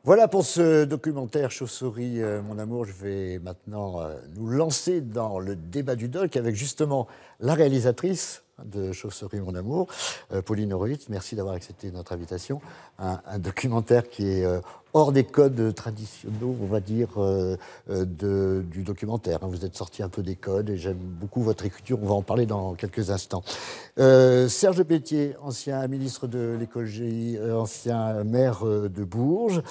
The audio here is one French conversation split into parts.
Voilà pour ce documentaire Chauve-souris, mon amour. Je vais maintenant nous lancer dans le débat du doc avec justement la réalisatrice de Chauve-souris, mon amour, Pauline Horowitz. Merci d'avoir accepté notre invitation. Un documentaire qui est hors des codes traditionnels, on va dire, du documentaire. Vous êtes sorti un peu des codes et j'aime beaucoup votre écriture. On va en parler dans quelques instants. Serge Pétier, ancien ministre de l'écologie, ancien maire de Bourges.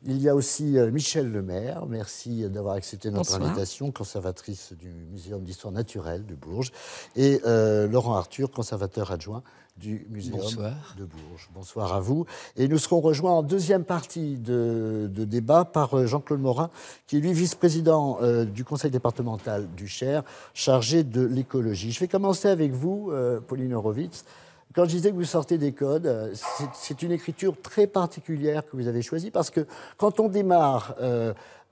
Il y a aussi Michel Lemaire, merci d'avoir accepté notre invitation, conservatrice du Muséum d'histoire naturelle de Bourges, et Laurent Arthur, conservateur adjoint du Muséum de Bourges. Bonsoir à vous. Et nous serons rejoints en deuxième partie de débat par Jean-Claude Morin, qui est lui vice-président du conseil départemental du Cher, chargé de l'écologie. Je vais commencer avec vous, Pauline Horowitz. Quand je disais que vous sortez des codes, c'est une écriture très particulière que vous avez choisie, parce que quand on démarre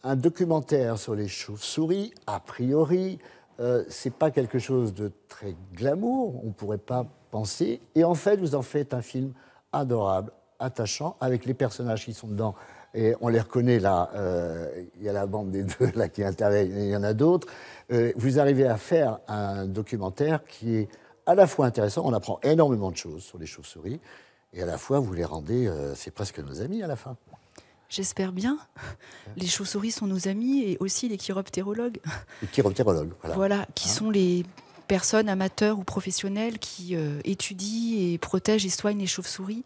un documentaire sur les chauves-souris, a priori, c'est pas quelque chose de très glamour, on ne pourrait pas penser, et en fait, vous en faites un film adorable, attachant, avec les personnages qui sont dedans, et on les reconnaît là, il y a la bande des deux là qui interviennent, il y en a d'autres. Vous arrivez à faire un documentaire qui est à la fois intéressant, on apprend énormément de choses sur les chauves-souris, et à la fois, vous les rendez, c'est presque nos amis à la fin. J'espère bien. Les chauves-souris sont nos amis, et aussi les chiroptérologues. Les chiroptérologues, voilà. Voilà, qui sont les personnes amateurs ou professionnelles qui étudient et protègent et soignent les chauves-souris.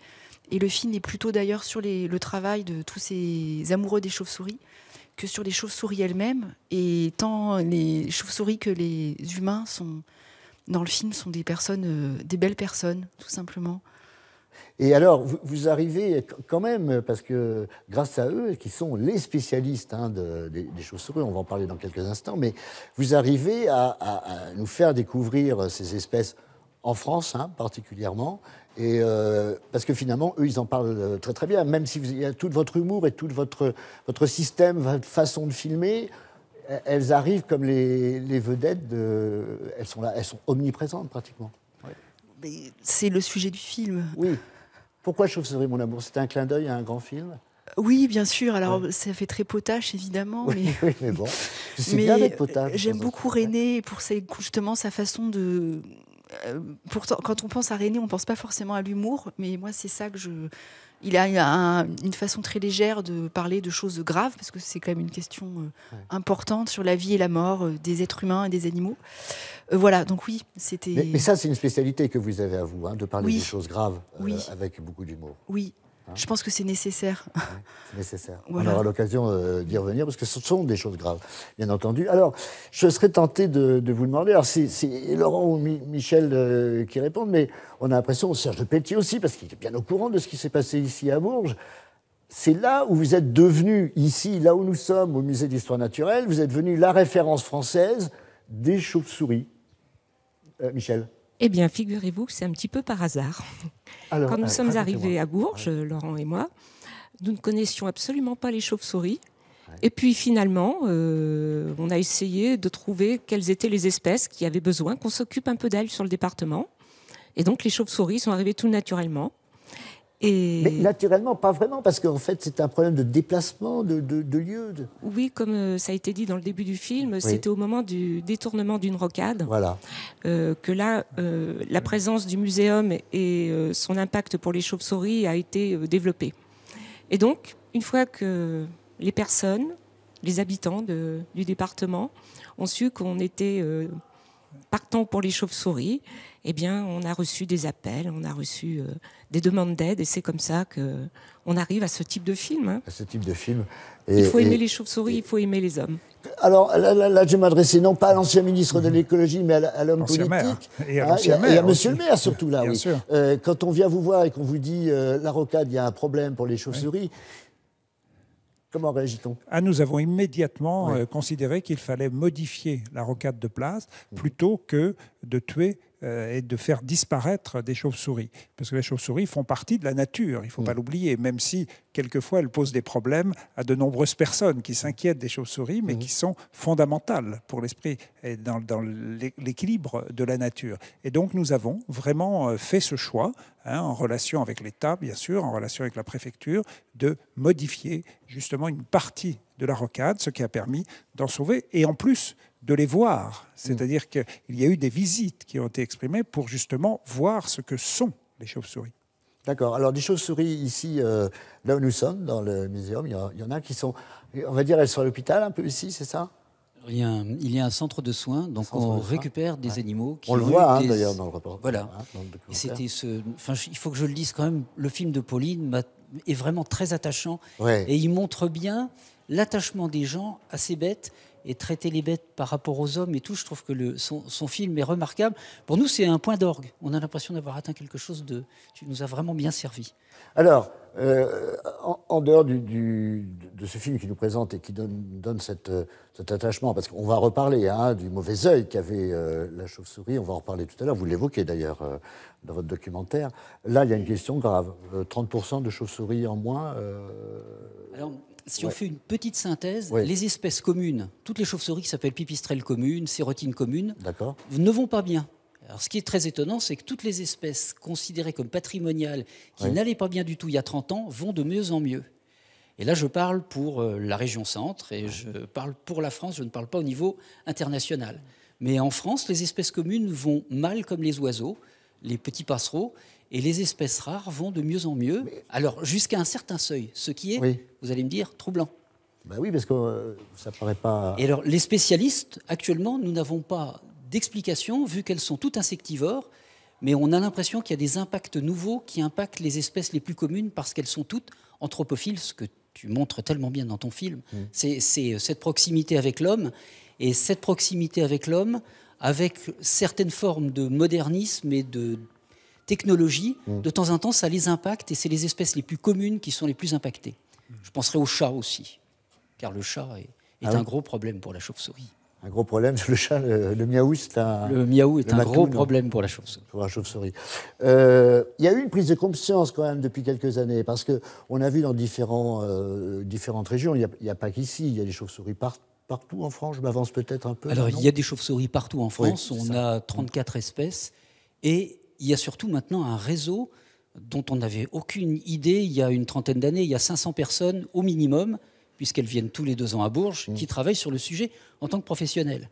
Et le film est plutôt d'ailleurs sur le travail de tous ces amoureux des chauves-souris que sur les chauves-souris elles-mêmes. Et tant les chauves-souris que les humains sont... dans le film, sont des personnes, des belles personnes, tout simplement. Et alors, vous arrivez quand même, parce que grâce à eux, qui sont les spécialistes des chauves-souris, on va en parler dans quelques instants, mais vous arrivez à nous faire découvrir ces espèces en France, particulièrement, et parce que finalement, eux, ils en parlent très très bien, même si il y a tout votre humour et tout votre système, votre façon de filmer. Elles arrivent comme les vedettes, elles sont là, elles sont omniprésentes pratiquement. Ouais. C'est le sujet du film. Oui. Pourquoi Chauve-souris, mon amour? C'était un clin d'œil à un grand film? Oui, bien sûr. Alors, ça fait très potache, évidemment. Oui, mais bon, c'est bien d'être potache. J'aime beaucoup René pour justement sa façon de... Pourtant, quand on pense à René, on ne pense pas forcément à l'humour, mais moi, c'est ça que je... Il a une façon très légère de parler de choses graves, parce que c'est quand même une question importante sur la vie et la mort des êtres humains et des animaux. Voilà, donc oui, c'était... Mais ça, c'est une spécialité que vous avez à vous, de parler des choses graves avec beaucoup d'humour. Oui, je pense que c'est nécessaire. Oui, c'est nécessaire. Voilà. On aura l'occasion d'y revenir, parce que ce sont des choses graves, bien entendu. Alors, je serais tenté de vous demander, alors c'est Laurent ou Michel qui répondent, mais on a l'impression, Serge Pétier aussi, parce qu'il est bien au courant de ce qui s'est passé ici à Bourges. C'est là où vous êtes devenu, ici, là où nous sommes, au Musée d'histoire naturelle, vous êtes devenu la référence française des chauves-souris. Michel? Eh bien, figurez-vous que c'est un petit peu par hasard. Alors, quand nous sommes arrivés à Bourges, Laurent et moi, nous ne connaissions absolument pas les chauves-souris. Ouais. Et puis finalement, on a essayé de trouver quelles étaient les espèces qui avaient besoin qu'on s'occupe un peu d'elles sur le département. Et donc les chauves-souris sont arrivées tout naturellement. Mais naturellement, pas vraiment, parce qu'en fait, c'est un problème de déplacement, de lieu. Oui, comme ça a été dit dans le début du film, c'était au moment du détournement d'une rocade. Voilà. Que là, la présence du muséum et son impact pour les chauves-souris a été développée. Et donc, une fois que les personnes, les habitants du département ont su qu'on était partant pour les chauves-souris, eh bien, on a reçu des appels, on a reçu des demandes d'aide, et c'est comme ça qu'on arrive à ce type de film. À ce type de film. Il faut aimer les chauves-souris, il faut aimer les hommes. Alors là, je vais m'adresser non pas à l'ancien ministre de l'écologie, mais à l'homme politique. Maire. Et à l'ancien maire. Et à monsieur le maire, surtout, là. Bien oui. sûr. Quand on vient vous voir et qu'on vous dit la rocade, il y a un problème pour les chauves-souris, comment réagit-on? Nous avons immédiatement considéré qu'il fallait modifier la rocade de place plutôt que de tuer et de faire disparaître des chauves-souris. Parce que les chauves-souris font partie de la nature, il ne faut pas l'oublier, même si quelquefois, elles posent des problèmes à de nombreuses personnes qui s'inquiètent des chauves-souris, mais qui sont fondamentales pour l'esprit et dans l'équilibre de la nature. Et donc, nous avons vraiment fait ce choix, en relation avec l'État, bien sûr, en relation avec la préfecture, de modifier justement une partie de la rocade, ce qui a permis d'en sauver, et en plus de les voir. C'est-à-dire qu'il y a eu des visites qui ont été exprimées pour justement voir ce que sont les chauves-souris. D'accord. Alors, des chauves-souris, ici, là où nous sommes, dans le muséum, il y en a qui sont, on va dire, elles sont à l'hôpital un peu ici, c'est ça ? Il y a un centre de soins, donc on récupère des animaux qui on le ont voit eu d'ailleurs dans le rapport. Voilà. Dans le Et c'était il faut que je le dise quand même, le film de Pauline est vraiment très attachant. Ouais. Et il montre bien l'attachement des gens à ces bêtes et traiter les bêtes par rapport aux hommes et tout. Je trouve que son film est remarquable. Pour nous, c'est un point d'orgue. On a l'impression d'avoir atteint quelque chose de... Tu nous as vraiment bien servi. Alors, en dehors de ce film qui nous présente et qui donne cet attachement, parce qu'on va reparler du mauvais œil qu'avait la chauve-souris, on va en reparler tout à l'heure, vous l'évoquez d'ailleurs dans votre documentaire. Là, il y a une question grave. 30% de chauves-souris en moins. Alors, si on fait une petite synthèse, Oui. les espèces communes, toutes les chauves-souris qui s'appellent pipistrelles communes, sérotines communes, D'accord. ne vont pas bien. Alors, ce qui est très étonnant, c'est que toutes les espèces considérées comme patrimoniales, qui n'allaient pas bien du tout il y a 30 ans, vont de mieux en mieux. Et là, je parle pour la région centre et je parle pour la France, je ne parle pas au niveau international. Mais en France, les espèces communes vont mal comme les oiseaux, les petits passereaux, et les espèces rares vont de mieux en mieux. Alors, jusqu'à un certain seuil, ce qui est, vous allez me dire, troublant. Ben oui, parce que ça ne paraît pas... Et alors, les spécialistes, actuellement, nous n'avons pas d'explication, vu qu'elles sont toutes insectivores, mais on a l'impression qu'il y a des impacts nouveaux qui impactent les espèces les plus communes parce qu'elles sont toutes anthropophiles, ce que tu montres tellement bien dans ton film. C'est cette proximité avec l'homme, et cette proximité avec l'homme, avec certaines formes de modernisme et de technologie, de temps en temps, ça les impacte, et c'est les espèces les plus communes qui sont les plus impactées. Je penserai au chat aussi, car le chat est un gros problème pour la chauve-souris. Un gros problème, le chat, le miaou, c'est un... Le miaou est un gros matou, problème pour la chauve-souris. Pour la chauve-souris. Il y a eu une prise de conscience quand même depuis quelques années, parce qu'on a vu dans différentes régions, il n'y a pas qu'ici, il y a des chauves-souris partout en France. Je m'avance peut-être un peu. Alors, non il y a des chauves-souris partout en France, Oui, on a 34 espèces, et il y a surtout maintenant un réseau dont on n'avait aucune idée il y a une trentaine d'années. Il y a 500 personnes au minimum, puisqu'elles viennent tous les 2 ans à Bourges, qui travaillent sur le sujet en tant que professionnels.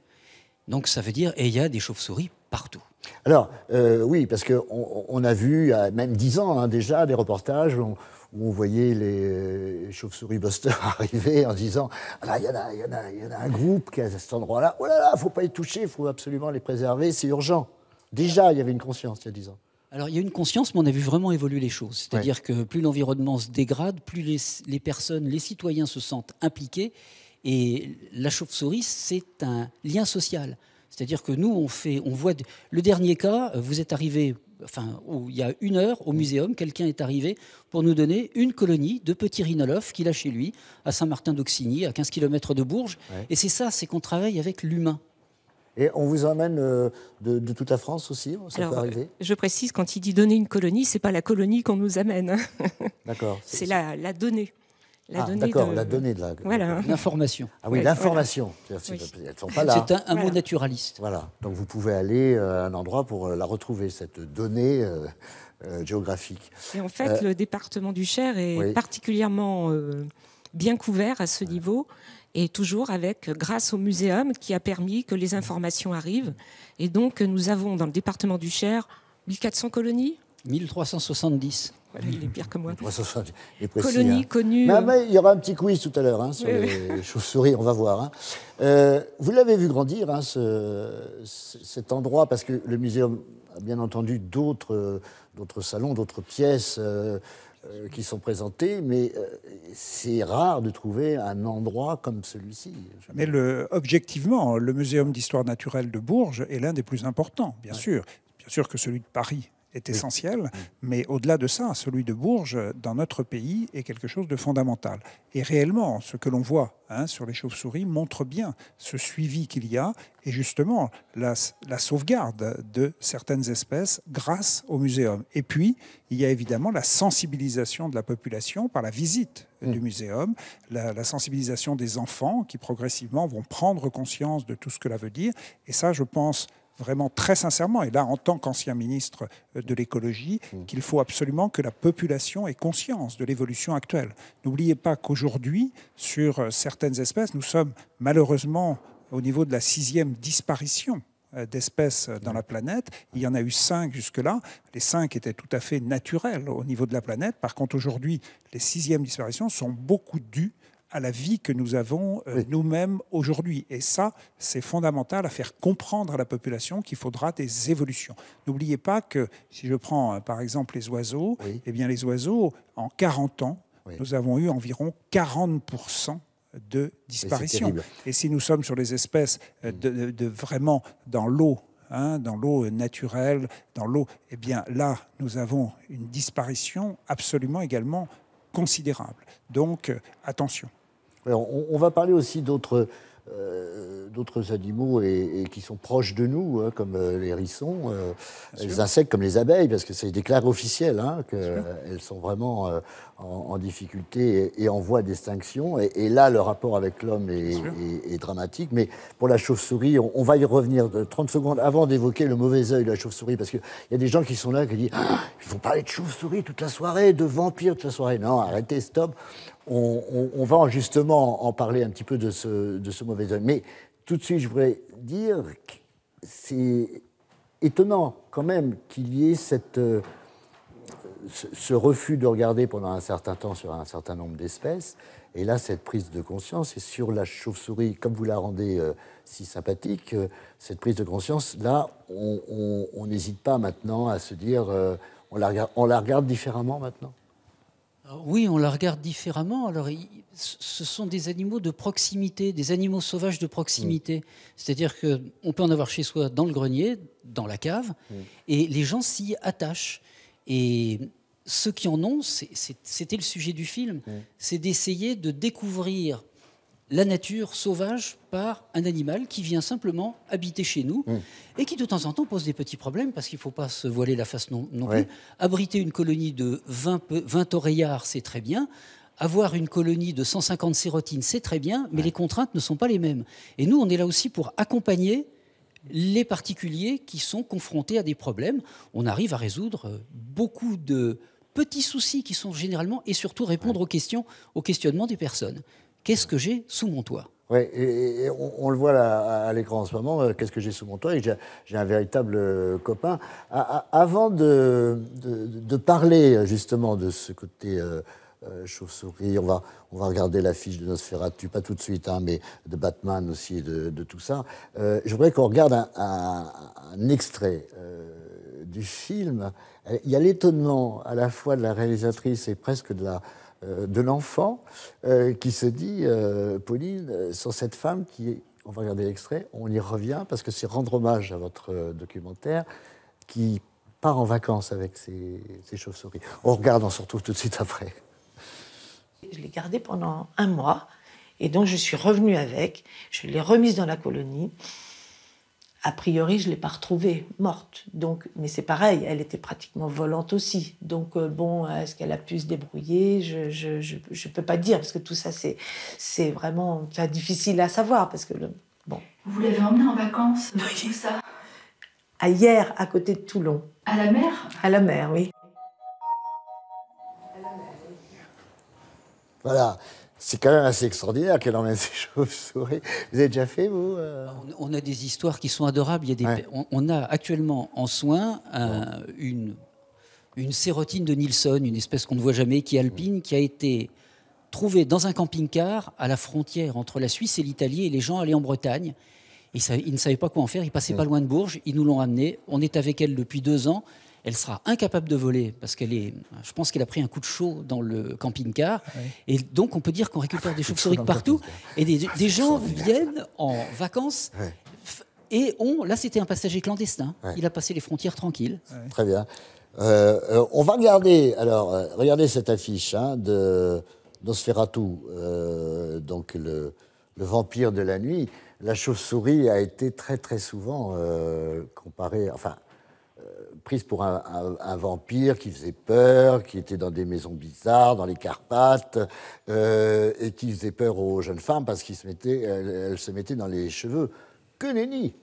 Donc ça veut dire, et il y a des chauves-souris partout. Alors, oui, parce qu'on a vu, il y a même 10 ans déjà, des reportages où on voyait les chauves-souris busters arriver en disant « Ah, il y en a un groupe qui est à cet endroit-là. Oh là là, il ne faut pas y toucher, il faut absolument les préserver, c'est urgent. » Déjà, il y avait une conscience il y a 10 ans. Alors, il y a une conscience, mais on a vu vraiment évoluer les choses. C'est-à-dire que plus l'environnement se dégrade, plus les personnes, les citoyens se sentent impliqués. Et la chauve-souris, c'est un lien social. C'est-à-dire que nous, on voit... Le dernier cas, vous êtes arrivé, il y a 1 heure, au muséum, quelqu'un est arrivé pour nous donner une colonie de petits rhinolophes qu'il a chez lui, à Saint-Martin-d'Auxigny, à 15 km de Bourges. Ouais. Et c'est qu'on travaille avec l'humain. Et on vous emmène de toute la France aussi, ça peut arriver ? Je précise, quand il dit donner une colonie, ce n'est pas la colonie qu'on nous amène. D'accord. C'est la donnée. D'accord, la donnée de la... Voilà. L'information. Ah oui, l'information. Voilà. Elles sont pas là. C'est un mot naturaliste. Voilà, donc vous pouvez aller à un endroit pour la retrouver, cette donnée géographique. Et en fait, le département du Cher est particulièrement bien couvert à ce niveau, et toujours grâce au muséum qui a permis que les informations arrivent. Et donc, nous avons dans le département du Cher 1400 colonies 1370. Voilà, il est pire que moi. Colonies connues. Mais il y aura un petit quiz tout à l'heure sur les chauves-souris, on va voir. Vous l'avez vu grandir, cet endroit, parce que le muséum a bien entendu d'autres salons, d'autres pièces qui sont présentées, mais c'est rare de trouver un endroit comme celui-ci. Mais objectivement, le Muséum d'histoire naturelle de Bourges est l'un des plus importants, bien sûr. Bien sûr que celui de Paris est essentiel, mais au-delà de ça, celui de Bourges, dans notre pays, est quelque chose de fondamental. Et réellement, ce que l'on voit sur les chauves-souris montre bien ce suivi qu'il y a et justement la sauvegarde de certaines espèces grâce au muséum. Et puis, il y a évidemment la sensibilisation de la population par la visite du muséum, la sensibilisation des enfants qui progressivement vont prendre conscience de tout ce que cela veut dire. Et ça, je pense vraiment très sincèrement, et là en tant qu'ancien ministre de l'écologie, qu'il faut absolument que la population ait conscience de l'évolution actuelle. N'oubliez pas qu'aujourd'hui, sur certaines espèces, nous sommes malheureusement au niveau de la 6e disparition d'espèces dans la planète. Il y en a eu 5 jusque-là. Les 5 étaient tout à fait naturels au niveau de la planète. Par contre, aujourd'hui, les 6e disparitions sont beaucoup dues à la vie que nous avons nous-mêmes aujourd'hui. Et ça, c'est fondamental à faire comprendre à la population qu'il faudra des évolutions. N'oubliez pas que, si je prends par exemple les oiseaux, eh bien les oiseaux, en 40 ans, nous avons eu environ 40% de disparition. Et si nous sommes sur les espèces de vraiment dans l'eau, dans l'eau naturelle, dans l'eau, eh bien là, nous avons une disparition absolument également considérable. Donc, attention. On va parler aussi d'autres animaux et qui sont proches de nous, comme les hérissons, les insectes comme les abeilles, parce que c'est des déclaré officiel qu'elles sont vraiment en difficulté et en voie d'extinction. Et là, le rapport avec l'homme est dramatique. Mais pour la chauve-souris, on va y revenir 30 secondes avant d'évoquer le mauvais œil de la chauve-souris, parce qu'il y a des gens qui sont là qui disent il faut parler de chauve-souris toute la soirée, de vampires toute la soirée. Non, arrêtez, stop. On va justement en parler un petit peu de ce mauvais œil. Mais tout de suite, je voudrais dire que c'est étonnant quand même qu'il y ait ce refus de regarder pendant un certain temps sur un certain nombre d'espèces. Et là, cette prise de conscience, et sur la chauve-souris, comme vous la rendez si sympathique, cette prise de conscience, là, on n'hésite pas maintenant à se dire on la regarde différemment maintenant. Oui, on la regarde différemment. Alors, ce sont des animaux de proximité, des animaux sauvages de proximité. C'est-à-dire qu'on peut en avoir chez soi dans le grenier, dans la cave, et les gens s'y attachent. Et ceux qui en ont, c'était le sujet du film, c'est d'essayer de découvrir la nature sauvage par un animal qui vient simplement habiter chez nous et qui de temps en temps pose des petits problèmes parce qu'il ne faut pas se voiler la face non plus. Abriter une colonie de 20 oreillards, c'est très bien. Avoir une colonie de 150 sérotines, c'est très bien, mais les contraintes ne sont pas les mêmes. Et nous, on est là aussi pour accompagner les particuliers qui sont confrontés à des problèmes. On arrive à résoudre beaucoup de petits soucis qui sont généralement, et surtout répondre aux questions, aux questionnements des personnes. Qu'est-ce que j'ai sous mon toit ? Oui, et on le voit là, à l'écran en ce moment, qu'est-ce que j'ai sous mon toit, et j'ai un véritable copain. Avant de parler justement de ce côté chauve-souris, on va regarder l'affiche de Nosferatu, pas tout de suite, mais de Batman aussi, et de tout ça. Je voudrais qu'on regarde un extrait du film. Il y a l'étonnement à la fois de la réalisatrice et presque de l'enfant qui se dit, Pauline, sur cette femme qui, on va regarder l'extrait, on y revient parce que c'est rendre hommage à votre documentaire, qui part en vacances avec ses chauves-souris. On regarde, on se retrouve tout de suite après. Je l'ai gardée pendant 1 mois et donc je suis revenue avec, je l'ai remise dans la colonie. A priori, je ne l'ai pas retrouvée morte. Donc, mais c'est pareil, elle était pratiquement volante aussi. Donc, est-ce qu'elle a pu se débrouiller ? Je ne peux pas dire, parce que tout ça, c'est vraiment difficile à savoir. Parce que Vous l'avez emmenée en vacances, tout ça ? À Hyères, à côté de Toulon. À la mer ? À la mer, oui. Voilà. C'est quand même assez extraordinaire qu'elle emmène ses chauves-souris. Vous avez déjà fait, vous On a des histoires qui sont adorables. On a actuellement en soin une sérotine de Nilsson, une espèce qu'on ne voit jamais, qui est alpine, qui a été trouvée dans un camping-car à la frontière entre la Suisse et l'Italie, et les gens allaient en Bretagne. Ils ne savaient pas quoi en faire, ils passaient pas loin de Bourges, ils nous l'ont amenée. On est avec elle depuis 2 ans. Elle sera incapable de voler parce je pense qu'elle a pris un coup de chaud dans le camping-car. Et donc, on peut dire qu'on récupère des chauves-souris de partout. Et des gens viennent en vacances et là, c'était un passager clandestin. Il a passé les frontières tranquille. Très bien. On va regarder, alors, regardez cette affiche de Nosferatu, donc le vampire de la nuit. La chauve-souris a été très très souvent comparée, enfin, prise pour un vampire qui faisait peur, qui était dans des maisons bizarres, dans les Carpates, et qui faisait peur aux jeunes femmes parce qu'elles se mettaient dans les cheveux. Que nenni!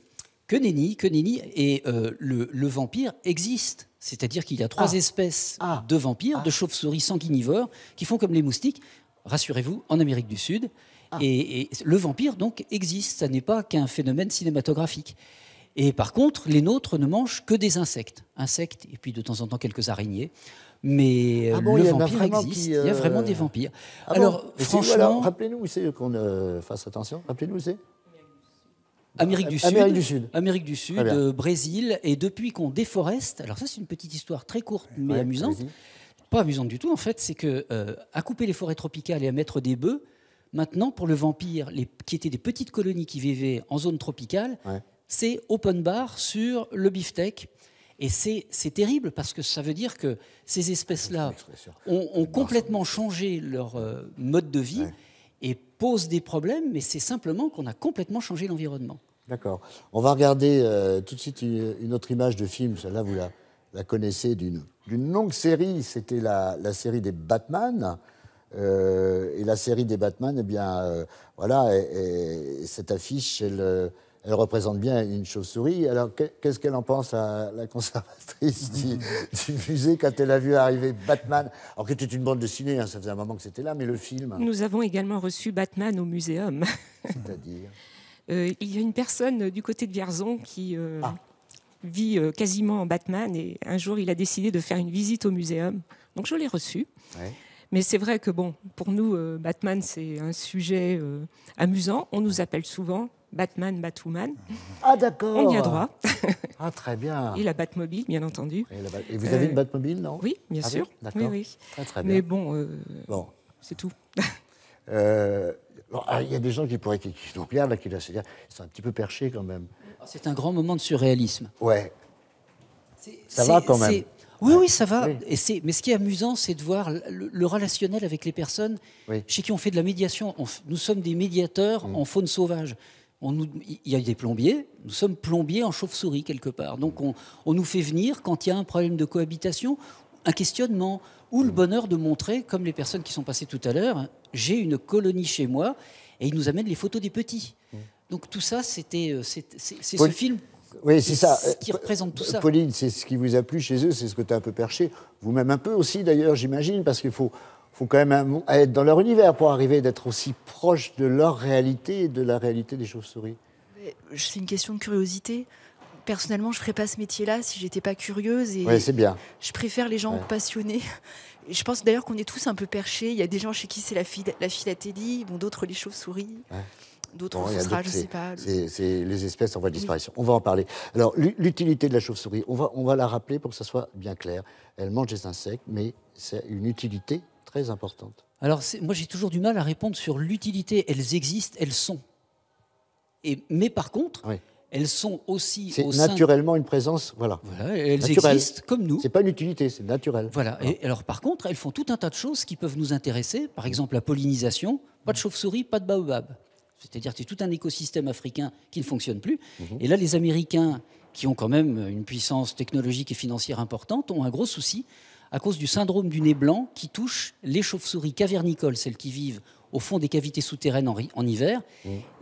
Que nenni, que nenni. Et le vampire existe. C'est-à-dire qu'il y a 3 espèces de vampires, de chauves-souris sanguinivores, qui font comme les moustiques, rassurez-vous, en Amérique du Sud. Et le vampire, donc, existe. Ça n'est pas qu'un phénomène cinématographique. Et par contre, les nôtres ne mangent que des insectes. Insectes, et puis de temps en temps quelques araignées. Mais le vampire existe. Il y a vraiment des vampires. Alors, franchement... rappelez-nous où c'est qu'on fasse attention. Rappelez-nous où c'est. Amérique du Sud. Amérique du Sud. Amérique du Sud, Brésil. Et depuis qu'on déforeste, alors ça c'est une petite histoire très courte mais amusante. Pas amusante du tout en fait, c'est que à couper les forêts tropicales et à mettre des bœufs, maintenant pour le vampire, qui étaient des petites colonies qui vivaient en zone tropicale, c'est open bar sur le beefsteak. Et c'est terrible parce que ça veut dire que ces espèces-là ont complètement changé leur mode de vie. Et pose des problèmes, mais c'est simplement qu'on a complètement changé l'environnement. D'accord. On va regarder tout de suite une autre image de film. Celle-là, vous la connaissez d'une longue série. C'était la série des Batman. Et la série des Batman, eh bien, voilà, et cette affiche, elle représente bien une chauve-souris. Alors, qu'est-ce qu'elle en pense, la conservatrice du musée, quand elle a vu arriver Batman? Alors, qui était une bande dessinée, ça faisait un moment que c'était là, mais le film... Nous avons également reçu Batman au muséum. C'est-à-dire il y a une personne du côté de Vierzon qui vit quasiment en Batman, et un jour, il a décidé de faire une visite au muséum. Donc, je l'ai reçu. Ouais. Mais c'est vrai que, bon, pour nous, Batman, c'est un sujet amusant. On nous appelle souvent Batman, Batwoman. Ah, d'accord. On y a droit. Ah, très bien. Et la Batmobile, bien entendu. Et vous avez une Batmobile, non? Oui, bien sûr. Oui, d'accord. Oui. Très, très bien. Mais bon, c'est tout. Il y a des gens qui nous regardent, là, qui se dire, ils sont un petit peu perchés quand même. C'est un grand moment de surréalisme. Ouais. Ça va quand même. Oui, ça va. Oui. Mais ce qui est amusant, c'est de voir le relationnel avec les personnes chez qui on fait de la médiation. Nous sommes des médiateurs en faune sauvage. Il y a des plombiers, nous sommes plombiers en chauve-souris quelque part. Donc on nous fait venir quand il y a un problème de cohabitation, un questionnement, ou le bonheur de montrer, comme les personnes qui sont passées tout à l'heure, j'ai une colonie chez moi, et ils nous amènent les photos des petits. Donc tout ça, c'est ce film. Oui, c'est ça. Qui représente tout ça. Pauline, c'est ce qui vous a plu chez eux, c'est ce côté un peu perché. Vous-même un peu aussi, d'ailleurs, j'imagine, parce qu'il faut quand même être dans leur univers pour arriver d'être aussi proche de leur réalité et de la réalité des chauves-souris. C'est une question de curiosité. Personnellement, je ne ferais pas ce métier-là si j'étais pas curieuse. Et c'est bien. Je préfère les gens passionnés. Et je pense d'ailleurs qu'on est tous un peu perchés. Il y a des gens chez qui c'est la philatélie, d'autres les chauves-souris. D'autres, ce sera, je ne sais pas. C'est les espèces en voie de disparition. On va en parler. Alors, l'utilité de la chauve-souris, on va la rappeler pour que ça soit bien clair. Elle mange des insectes, mais c'est une utilité très importante. Alors, moi, j'ai toujours du mal à répondre sur l'utilité. Elles existent, elles sont. Mais par contre, elles sont aussi... C'est naturellement une présence, voilà. Elles existent comme nous. C'est pas une utilité, c'est naturel. Voilà. Et alors, par contre, elles font tout un tas de choses qui peuvent nous intéresser. Par exemple, la pollinisation. Pas de chauve-souris, pas de baobab. C'est-à-dire que c'est tout un écosystème africain qui ne fonctionne plus. Et là, les Américains, qui ont quand même une puissance technologique et financière importante, ont un gros souci à cause du syndrome du nez blanc qui touche les chauves-souris cavernicoles, celles qui vivent au fond des cavités souterraines en hiver.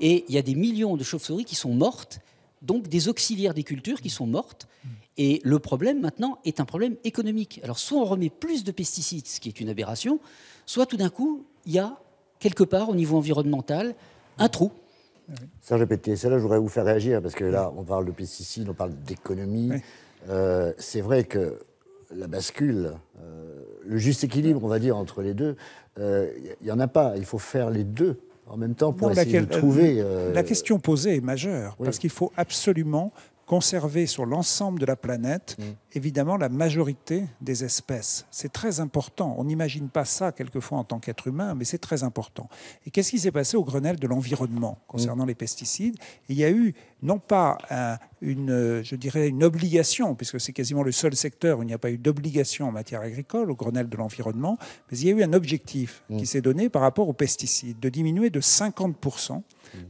Et il y a des millions de chauves-souris qui sont mortes, donc des auxiliaires des cultures qui sont mortes. Et le problème, maintenant, est un problème économique. Alors, soit on remet plus de pesticides, ce qui est une aberration, soit tout d'un coup, il y a, quelque part, au niveau environnemental, un trou. Serge Pétier, c'est là que je voudrais vous faire réagir, parce que là, on parle de pesticides, on parle d'économie. C'est vrai que la bascule, le juste équilibre, on va dire, entre les deux, il n'y en a pas. Il faut faire les deux en même temps pour essayer de trouver... La question posée est majeure, parce qu'il faut absolument conserver sur l'ensemble de la planète, évidemment, la majorité des espèces. C'est très important. On n'imagine pas ça quelquefois en tant qu'être humain, mais c'est très important. Et qu'est-ce qui s'est passé au Grenelle de l'environnement concernant les pesticides? Il y a eu non pas je dirais une obligation, puisque c'est quasiment le seul secteur où il n'y a pas eu d'obligation en matière agricole, au Grenelle de l'environnement, mais il y a eu un objectif qui s'est donné par rapport aux pesticides, de diminuer de 50%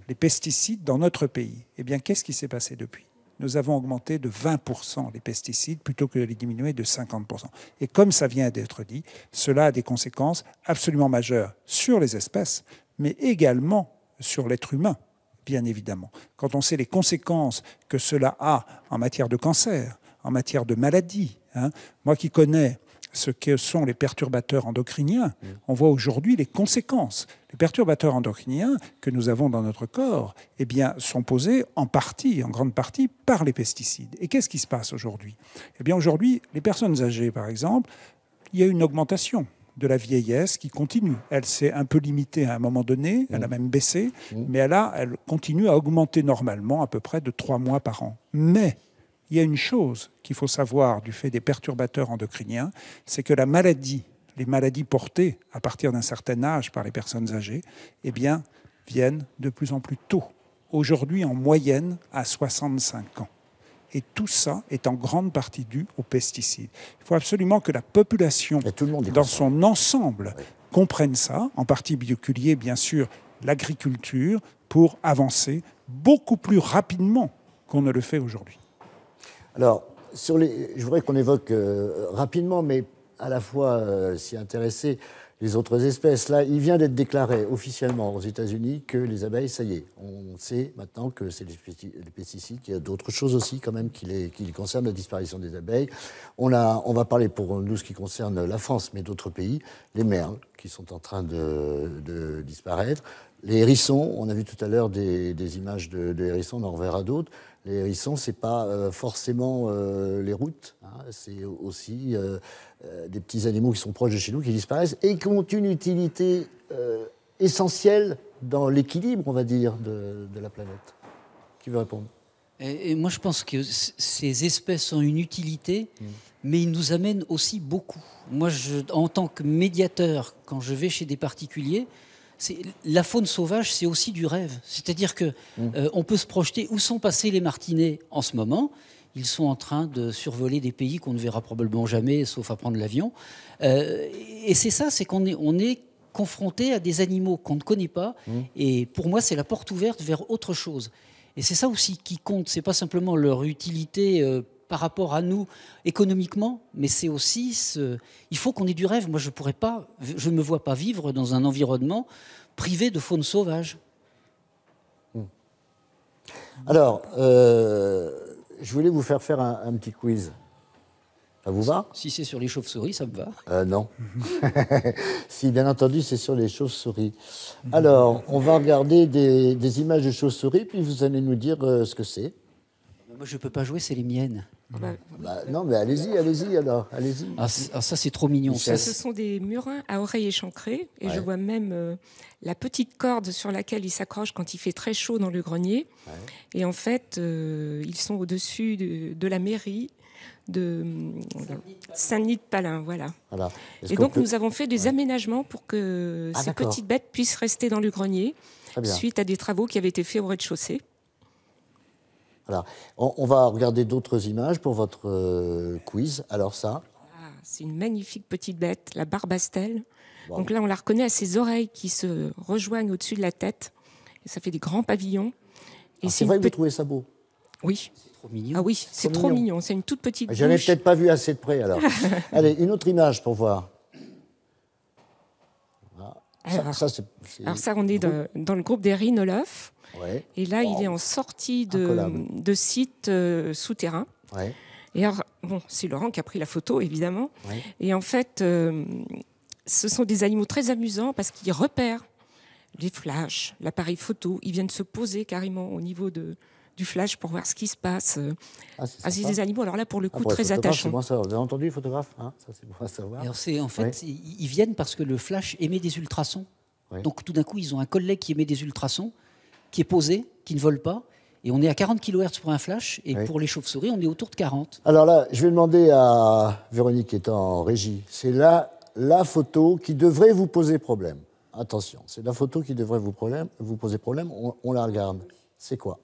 les pesticides dans notre pays. Eh bien, qu'est-ce qui s'est passé depuis? Nous avons augmenté de 20% les pesticides plutôt que de les diminuer de 50%. Et comme ça vient d'être dit, cela a des conséquences absolument majeures sur les espèces, mais également sur l'être humain, bien évidemment. Quand on sait les conséquences que cela a en matière de cancer, en matière de maladies, moi qui connais ce que sont les perturbateurs endocriniens, on voit aujourd'hui les conséquences. Les perturbateurs endocriniens que nous avons dans notre corps, eh bien, sont posés en grande partie, par les pesticides. Et qu'est-ce qui se passe aujourd'hui? Eh bien, aujourd'hui, les personnes âgées, par exemple, il y a une augmentation de la vieillesse qui continue. Elle s'est un peu limitée à un moment donné, elle a même baissé, mais elle continue à augmenter normalement à peu près de 3 mois par an. Mais il y a une chose qu'il faut savoir du fait des perturbateurs endocriniens, c'est que les maladies portées à partir d'un certain âge par les personnes âgées, eh bien, viennent de plus en plus tôt. Aujourd'hui, en moyenne, à 65 ans. Et tout ça est en grande partie dû aux pesticides. Il faut absolument que la population, dans son ensemble, comprenne ça, en particulier, bien sûr, l'agriculture, pour avancer beaucoup plus rapidement qu'on ne le fait aujourd'hui. Alors, je voudrais qu'on évoque rapidement, mais à la fois s'y intéresser, les autres espèces. Là, il vient d'être déclaré officiellement aux États-Unis que les abeilles, ça y est, on sait maintenant que c'est les pesticides, qu'il y a d'autres choses aussi quand même qui les concernent, la disparition des abeilles. On va parler pour nous ce qui concerne la France, mais d'autres pays, les merles qui sont en train de disparaître. Les hérissons, on a vu tout à l'heure des images de hérissons, on en reverra d'autres. Les hérissons, ce n'est pas forcément les routes, c'est aussi des petits animaux qui sont proches de chez nous, qui disparaissent et qui ont une utilité essentielle dans l'équilibre, on va dire, de la planète. Qui veut répondre? Et moi, je pense que ces espèces ont une utilité, mais ils nous amènent aussi beaucoup. Moi, en tant que médiateur, quand je vais chez des particuliers, la faune sauvage, c'est aussi du rêve. C'est-à-dire qu'on peut se projeter où sont passés les martinets en ce moment. Ils sont en train de survoler des pays qu'on ne verra probablement jamais, sauf à prendre l'avion. Et c'est ça, c'est qu'on est confronté à des animaux qu'on ne connaît pas. Et pour moi, c'est la porte ouverte vers autre chose. Et c'est ça aussi qui compte. C'est pas simplement leur utilité par rapport à nous économiquement, mais c'est aussi il faut qu'on ait du rêve. Moi, je ne me vois pas vivre dans un environnement privé de faune sauvage. Alors, je voulais vous faire un petit quiz. Ça vous va? Si c'est sur les chauves-souris, ça me va. Non. Si, bien entendu, c'est sur les chauves-souris. Alors, on va regarder des images de chauves-souris, puis vous allez nous dire ce que c'est. Moi, je ne peux pas jouer, c'est les miennes. Non, mais allez-y alors. Allez-y. Ça, c'est trop mignon. Ce sont des murins à oreilles échancrées. Et je vois même la petite corde sur laquelle ils s'accrochent quand il fait très chaud dans le grenier. Ouais. Et en fait, ils sont au-dessus de la mairie de Saint-Denis-de-Palin. Voilà. Et donc, nous avons fait des aménagements pour que ces petites bêtes puissent rester dans le grenier suite à des travaux qui avaient été faits au rez-de-chaussée. Voilà. On va regarder d'autres images pour votre quiz. Alors ça c'est une magnifique petite bête, la barbastelle. Wow. Donc là, on la reconnaît à ses oreilles qui se rejoignent au-dessus de la tête. Et ça fait des grands pavillons. Et c'est vrai que vous trouvez ça beau? Oui. C'est trop mignon. Ah oui, c'est trop mignon. C'est une toute petite bouche. J'avais peut-être pas vu assez de près alors. Allez, une autre image pour voir. Alors ça, on est dans le groupe des rhinolophes. Ouais. Et là, il est en sortie de site souterrain. Ouais. Et alors, c'est Laurent qui a pris la photo, évidemment. Ouais. Et en fait, ce sont des animaux très amusants parce qu'ils repèrent les flashs, l'appareil photo. Ils viennent se poser carrément au niveau du flash pour voir ce qui se passe. C'est des animaux, alors là, pour le coup, très attachants. Vous avez entendu le photographe, ça, c'est bon à savoir. Alors, ils viennent parce que le flash émet des ultrasons. Ouais. Donc, tout d'un coup, ils ont un collègue qui émet des ultrasons, qui est posé, qui ne vole pas, Et on est à 40 kHz pour un flash, et Oui. pour les chauves-souris, on est autour de 40. Alors là, je vais demander à Véronique qui est en régie. C'est là la photo qui devrait vous poser problème. Attention, c'est la photo qui devrait vous poser problème. On la regarde. C'est quoi?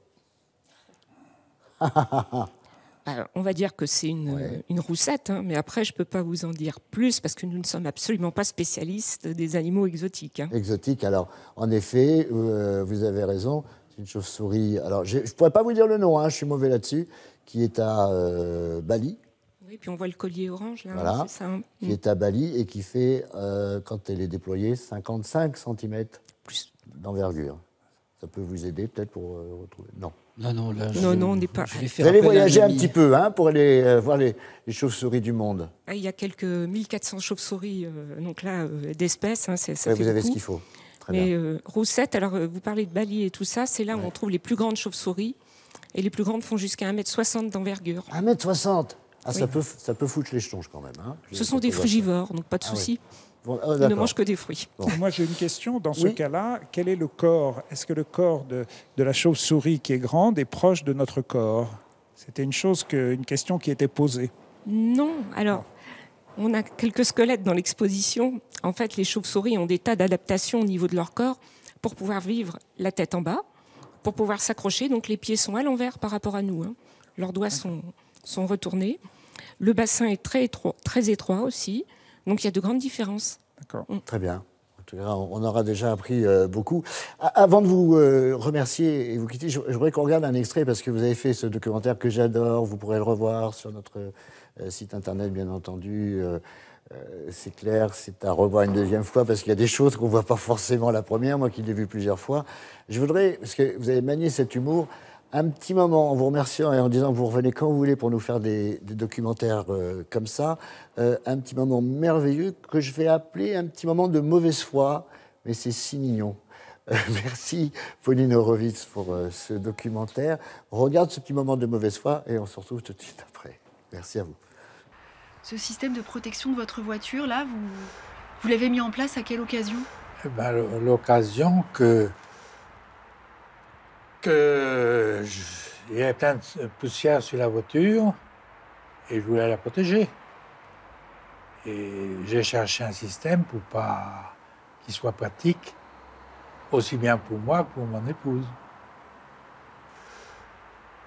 Alors, on va dire que c'est une roussette, hein, mais après, je ne peux pas vous en dire plus parce que nous ne sommes absolument pas spécialistes des animaux exotiques. Hein. Exotique. Alors, en effet, vous avez raison. C'est une chauve-souris. Alors, je ne pourrais pas vous dire le nom, hein, je suis mauvais là-dessus, qui est à Bali. Oui, puis on voit le collier orange, là, Voilà. c'est ça. Hein. Qui est à Bali et qui fait, quand elle est déployée, 55 cm d'envergure. Ça peut vous aider peut-être pour retrouver. Non. Non, là, Non, on n'est pas. je vais Vous faire allez appel à voyager un ami. petit peu hein, pour aller voir les chauves-souris du monde. Il y a quelques 1400 chauves-souris, donc là, d'espèces, hein, ça Ouais, fait vous avez ce beaucoup. qu'il faut. Très Mais bien. roussette, alors vous parlez de Bali et tout ça, c'est là où on trouve les plus grandes chauves-souris. Et les plus grandes font jusqu'à 1,60 m d'envergure. 1,60 m. Ah, Oui. ça peut foutre les jetons quand même. Hein. Ce sont des frugivores, donc pas de Ah oui. souci. Bon, Ils ne d'accord. mangent que des fruits. Bon. Moi, j'ai une question. Dans ce Oui. cas-là, quel est le corps? Est-ce que le corps de la chauve-souris qui est grande est proche de notre corps? C'était une question qui était posée. Non, alors, on a quelques squelettes dans l'exposition. En fait, les chauves-souris ont des tas d'adaptations au niveau de leur corps pour pouvoir vivre la tête en bas, pour pouvoir s'accrocher. Donc, les pieds sont à l'envers par rapport à nous. Hein. Leurs doigts sont retournés. Le bassin est très étroit aussi. Donc, il y a de grandes différences. D'accord. Très bien. En tout cas, on aura déjà appris beaucoup. Avant de vous remercier et vous quitter, je voudrais qu'on regarde un extrait parce que vous avez fait ce documentaire que j'adore. Vous pourrez le revoir sur notre site internet, bien entendu. C'est clair, c'est à revoir une deuxième fois parce qu'il y a des choses qu'on ne voit pas forcément la première, moi qui l'ai vu plusieurs fois. Je voudrais, parce que vous avez manié cet humour, un petit moment en vous remerciant et en disant que vous revenez quand vous voulez pour nous faire des documentaires comme ça, un petit moment merveilleux que je vais appeler un petit moment de mauvaise foi, mais c'est si mignon. Merci Pauline Horowitz pour ce documentaire. On regarde ce petit moment de mauvaise foi et on se retrouve tout de suite après. Merci à vous. Ce système de protection de votre voiture, là, vous l'avez mis en place à quelle occasion? Eh ben, l'occasion il y avait plein de poussière sur la voiture et je voulais la protéger. Et j'ai cherché un système pour pas qu'il soit pratique, aussi bien pour moi que pour mon épouse.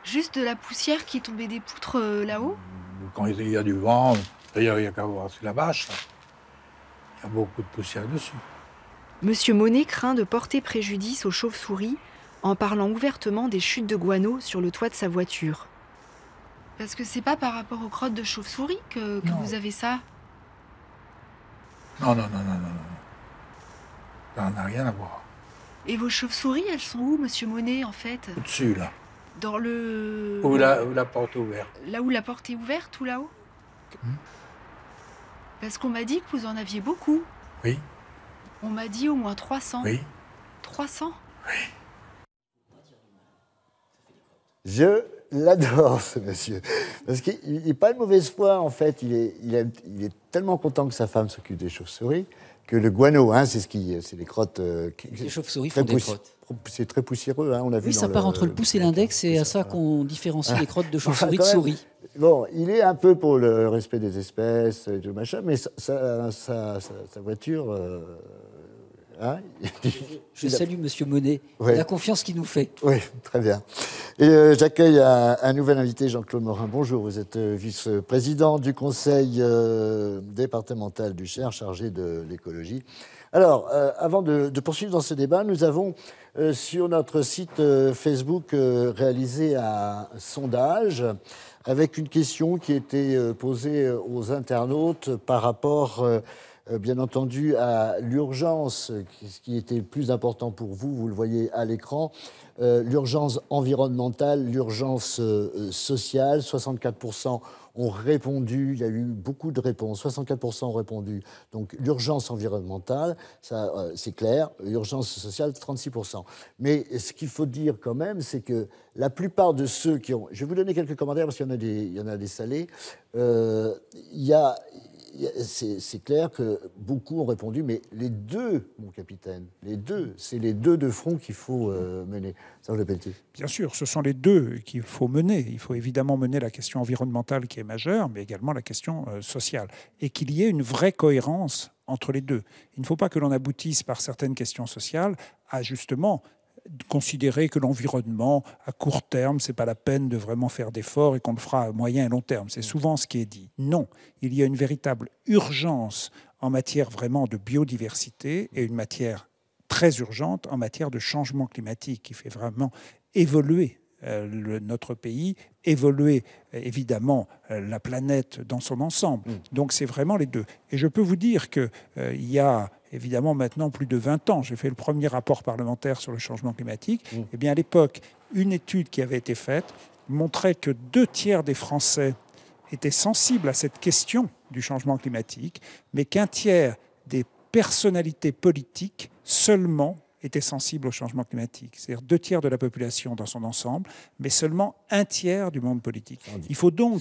Juste de la poussière qui est tombée des poutres là-haut? Quand il y a du vent, d'ailleurs il n'y a qu'à voir sur la bâche, là. Il y a beaucoup de poussière dessus. Monsieur Monet craint de porter préjudice aux chauves-souris en parlant ouvertement des chutes de guano sur le toit de sa voiture. Parce que c'est pas par rapport aux crottes de chauve-souris que Non. vous avez ça? Non. Ça n'a rien à voir. Et vos chauves-souris, elles sont où, monsieur Monet, en fait? Au-dessus, là. Dans le... Ou la porte ouverte. Là où la porte est ouverte ou là-haut? Parce qu'on m'a dit que vous en aviez beaucoup. Oui, On m'a dit au moins 300. oui. 300? Je l'adore, ce monsieur. Parce qu'il n'est pas de mauvaise foi, en fait. Il est tellement content que sa femme s'occupe des chauves-souris que le guano, hein, c'est les crottes. Les chauves-souris très font des crottes. C'est très poussiéreux, hein, on a vu. Oui, ça dans part entre le pouce et l'index, c'est à ça qu'on différencie les crottes de chauves-souris de Enfin, quand souris. même, bon, il est un peu pour le respect des espèces et tout machin, mais sa voiture. Hein, Je salue Monsieur Monet, Ouais. la confiance qu'il nous fait. Oui, très bien. Et j'accueille un nouvel invité, Jean-Claude Morin. Bonjour, vous êtes vice-président du conseil départemental du Cher, chargé de l'écologie. Alors, avant de poursuivre dans ce débat, nous avons sur notre site Facebook réalisé un sondage avec une question qui était posée aux internautes par rapport... bien entendu, à l'urgence, ce qui était le plus important pour vous, vous le voyez à l'écran, l'urgence environnementale, l'urgence sociale. 64% ont répondu, il y a eu beaucoup de réponses, 64% ont répondu. Donc l'urgence environnementale, ça, c'est clair, l'urgence sociale, 36%. Mais ce qu'il faut dire quand même, c'est que la plupart de ceux qui ont... Je vais vous donner quelques commentaires parce qu'il y en a des salés. Il y c'est clair que beaucoup ont répondu, mais les deux, mon capitaine, les deux, c'est les deux de front qu'il faut mener. Serge Lepelletier. Bien sûr, ce sont les deux qu'il faut mener. Il faut évidemment mener la question environnementale qui est majeure, mais également la question sociale. Et qu'il y ait une vraie cohérence entre les deux. Il ne faut pas que l'on aboutisse par certaines questions sociales à justement considérer que l'environnement, à court terme, ce n'est pas la peine de vraiment faire d'efforts et qu'on le fera à moyen et long terme. C'est souvent ce qui est dit. Non, il y a une véritable urgence en matière vraiment de biodiversité et une matière très urgente en matière de changement climatique qui fait vraiment évoluer notre pays, évoluer évidemment la planète dans son ensemble. Donc c'est vraiment les deux. Et je peux vous dire qu'il y a évidemment maintenant plus de 20 ans, j'ai fait le premier rapport parlementaire sur le changement climatique, et bien à l'époque, une étude qui avait été faite montrait que 2/3 des Français étaient sensibles à cette question du changement climatique, mais qu'1/3 des personnalités politiques seulement étaient sensibles au changement climatique. C'est-à-dire 2/3 de la population dans son ensemble, mais seulement 1/3 du monde politique. Il faut donc,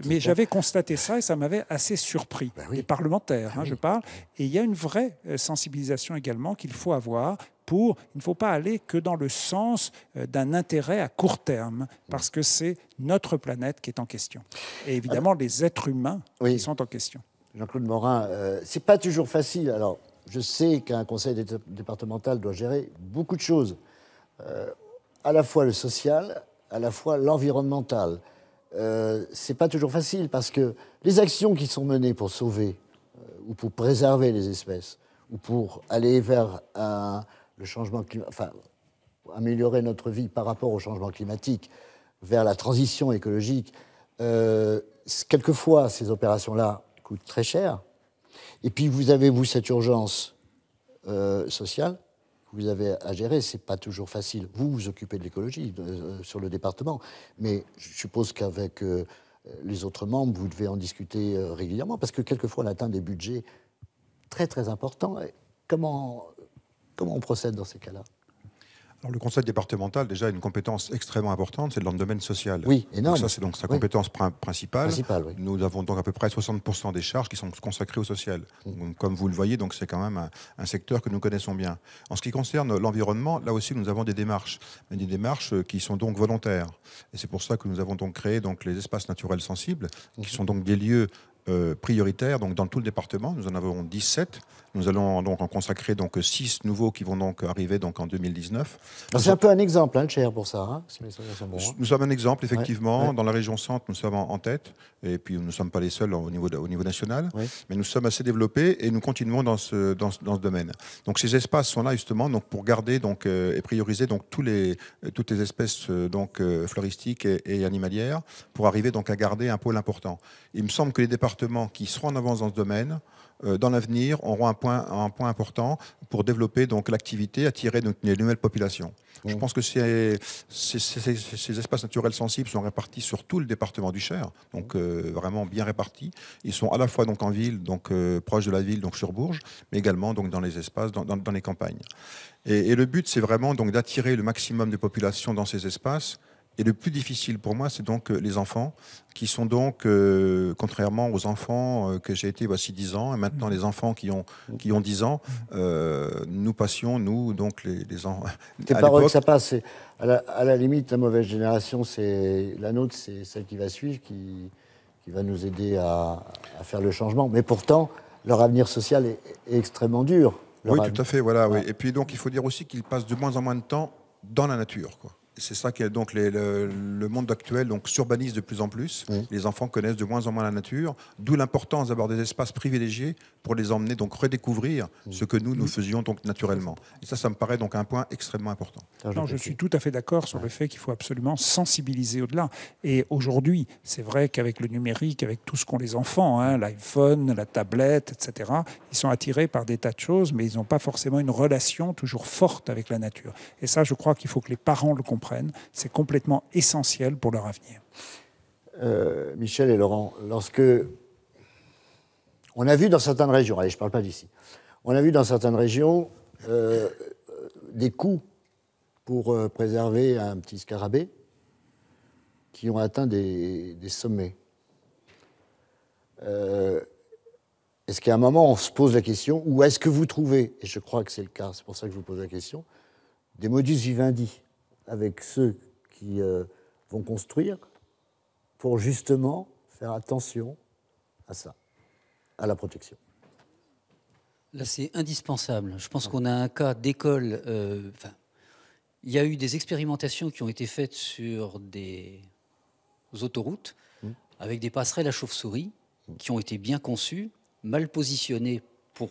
mais j'avais constaté ça et ça m'avait assez surpris. Les parlementaires, je parle, et il y a une vraie sensibilisation également qu'il faut avoir. Il ne faut pas aller que dans le sens d'un intérêt à court terme, parce que c'est notre planète qui est en question. Et évidemment, les êtres humains qui sont en question. Jean-Claude Morin, c'est pas toujours facile. Alors, je sais qu'un conseil départemental doit gérer beaucoup de choses, à la fois le social, à la fois l'environnemental. C'est pas toujours facile parce que les actions qui sont menées pour sauver ou pour préserver les espèces ou pour aller vers le changement climatique, enfin, améliorer notre vie par rapport au changement climatique, vers la transition écologique, quelquefois ces opérations-là coûtent très cher. Et puis vous avez, vous, cette urgence sociale que vous avez à gérer. C'est pas toujours facile. Vous vous occupez de l'écologie sur le département, mais je suppose qu'avec les autres membres, vous devez en discuter régulièrement, parce que quelquefois on atteint des budgets très très importants. Comment on procède dans ces cas-là ? Alors, le conseil départemental, déjà, a une compétence extrêmement importante, c'est dans le domaine social. Oui, énorme. Donc ça, c'est donc sa compétence principale. Oui. Nous avons donc à peu près 60% des charges qui sont consacrées au social. Donc, comme vous le voyez, donc c'est quand même un secteur que nous connaissons bien. En ce qui concerne l'environnement, là aussi, nous avons des démarches qui sont donc volontaires. Et c'est pour ça que nous avons donc créé donc les espaces naturels sensibles, qui sont donc des lieux prioritaires donc dans tout le département. Nous en avons 17. Nous allons donc en consacrer donc 6 nouveaux qui vont donc arriver donc en 2019. C'est un peu un exemple, le Cher, pour ça. Nous sommes un exemple, effectivement. Ouais. Dans la région centre, nous sommes en tête. Et puis, nous ne sommes pas les seuls au niveau national. Ouais. Mais nous sommes assez développés et nous continuons dans ce domaine. Donc, ces espaces sont là, justement, donc, pour garder donc, et prioriser donc, toutes les espèces donc, floristiques et animalières pour arriver donc, à garder un pôle important. Il me semble que les départements qui seront en avance dans ce domaine, dans l'avenir, auront un point important pour développer donc l'activité, attirer donc les nouvelles populations. Je pense que ces espaces naturels sensibles sont répartis sur tout le département du Cher, donc vraiment bien répartis. Ils sont à la fois donc en ville, donc proche de la ville, donc sur Bourges, mais également donc dans les espaces, dans les campagnes. Et le but, c'est vraiment donc d'attirer le maximum de populations dans ces espaces. Et le plus difficile pour moi, c'est donc les enfants, qui sont donc, contrairement aux enfants que j'ai été voici 10 ans, et maintenant les enfants qui ont 10 ans, nous passions, nous, donc les enfants... C'est pas vrai que ça passe. À la limite, la mauvaise génération, c'est la nôtre, c'est celle qui va suivre, qui va nous aider à faire le changement. Mais pourtant, leur avenir social est extrêmement dur. Oui, tout à fait, voilà. Ouais. Oui. Et puis donc, il faut dire aussi qu'ils passent de moins en moins de temps dans la nature, quoi. C'est ça que donc le monde actuel donc s'urbanise de plus en plus. Les enfants connaissent de moins en moins la nature, d'où l'importance d'avoir des espaces privilégiés pour les emmener donc redécouvrir ce que nous faisions donc naturellement. Et ça me paraît donc un point extrêmement important. Non, je suis tout à fait d'accord sur le fait qu'il faut absolument sensibiliser au-delà. Et aujourd'hui, c'est vrai qu'avec le numérique, avec tout ce qu'ont les enfants, l'iPhone, la tablette, etc., ils sont attirés par des tas de choses, mais ils n'ont pas forcément une relation toujours forte avec la nature. Et ça, je crois qu'il faut que les parents le comprennent. C'est complètement essentiel pour leur avenir. Michel et Laurent, lorsque on a vu dans certaines régions, allez, je ne parle pas d'ici, on a vu dans certaines régions des coûts pour préserver un petit scarabée qui ont atteint des sommets. est-ce qu'à un moment, on se pose la question, ou est-ce que vous trouvez, et je crois que c'est le cas, c'est pour ça que je vous pose la question, des modus vivendi avec ceux qui vont construire pour justement faire attention à ça, à la protection? Là, c'est indispensable. Je pense qu'on a un cas d'école. Il y a eu des expérimentations qui ont été faites sur des autoroutes avec des passerelles à chauve-souris qui ont été bien conçues, mal positionnées pour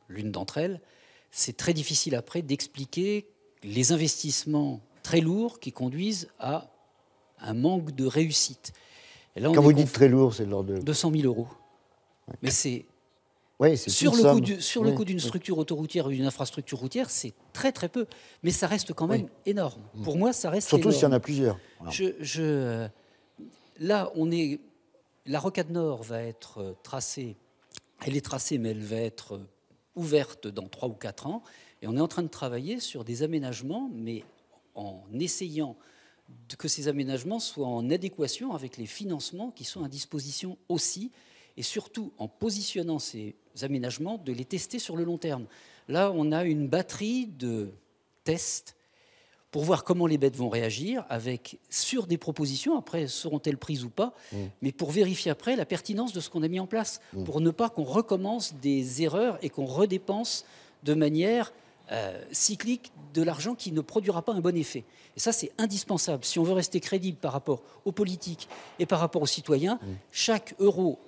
l'une d'entre elles. C'est très difficile après d'expliquer les investissements très lourds qui conduisent à un manque de réussite. Et là, quand vous dites très lourd, c'est de l'ordre de 200 000 €. Ouais. Mais c'est... Oui, c'est sur le coût d'une structure autoroutière ou d'une infrastructure routière, c'est très très peu. Mais ça reste quand même énorme. Pour moi, ça reste surtout énorme. s'il y en a plusieurs. Voilà. Là, la rocade nord va être tracée. Elle est tracée, mais elle va être ouverte dans 3 ou 4 ans. Et on est en train de travailler sur des aménagements, mais en essayant que ces aménagements soient en adéquation avec les financements qui sont à disposition aussi, et surtout en positionnant ces aménagements, de les tester sur le long terme. Là, on a une batterie de tests pour voir comment les bêtes vont réagir, sur des propositions, après seront-elles prises ou pas, mais pour vérifier après la pertinence de ce qu'on a mis en place, pour ne pas qu'on recommence des erreurs et qu'on redépense de manière cyclique de l'argent qui ne produira pas un bon effet. Et ça, c'est indispensable. Si on veut rester crédible par rapport aux politiques et par rapport aux citoyens, chaque euro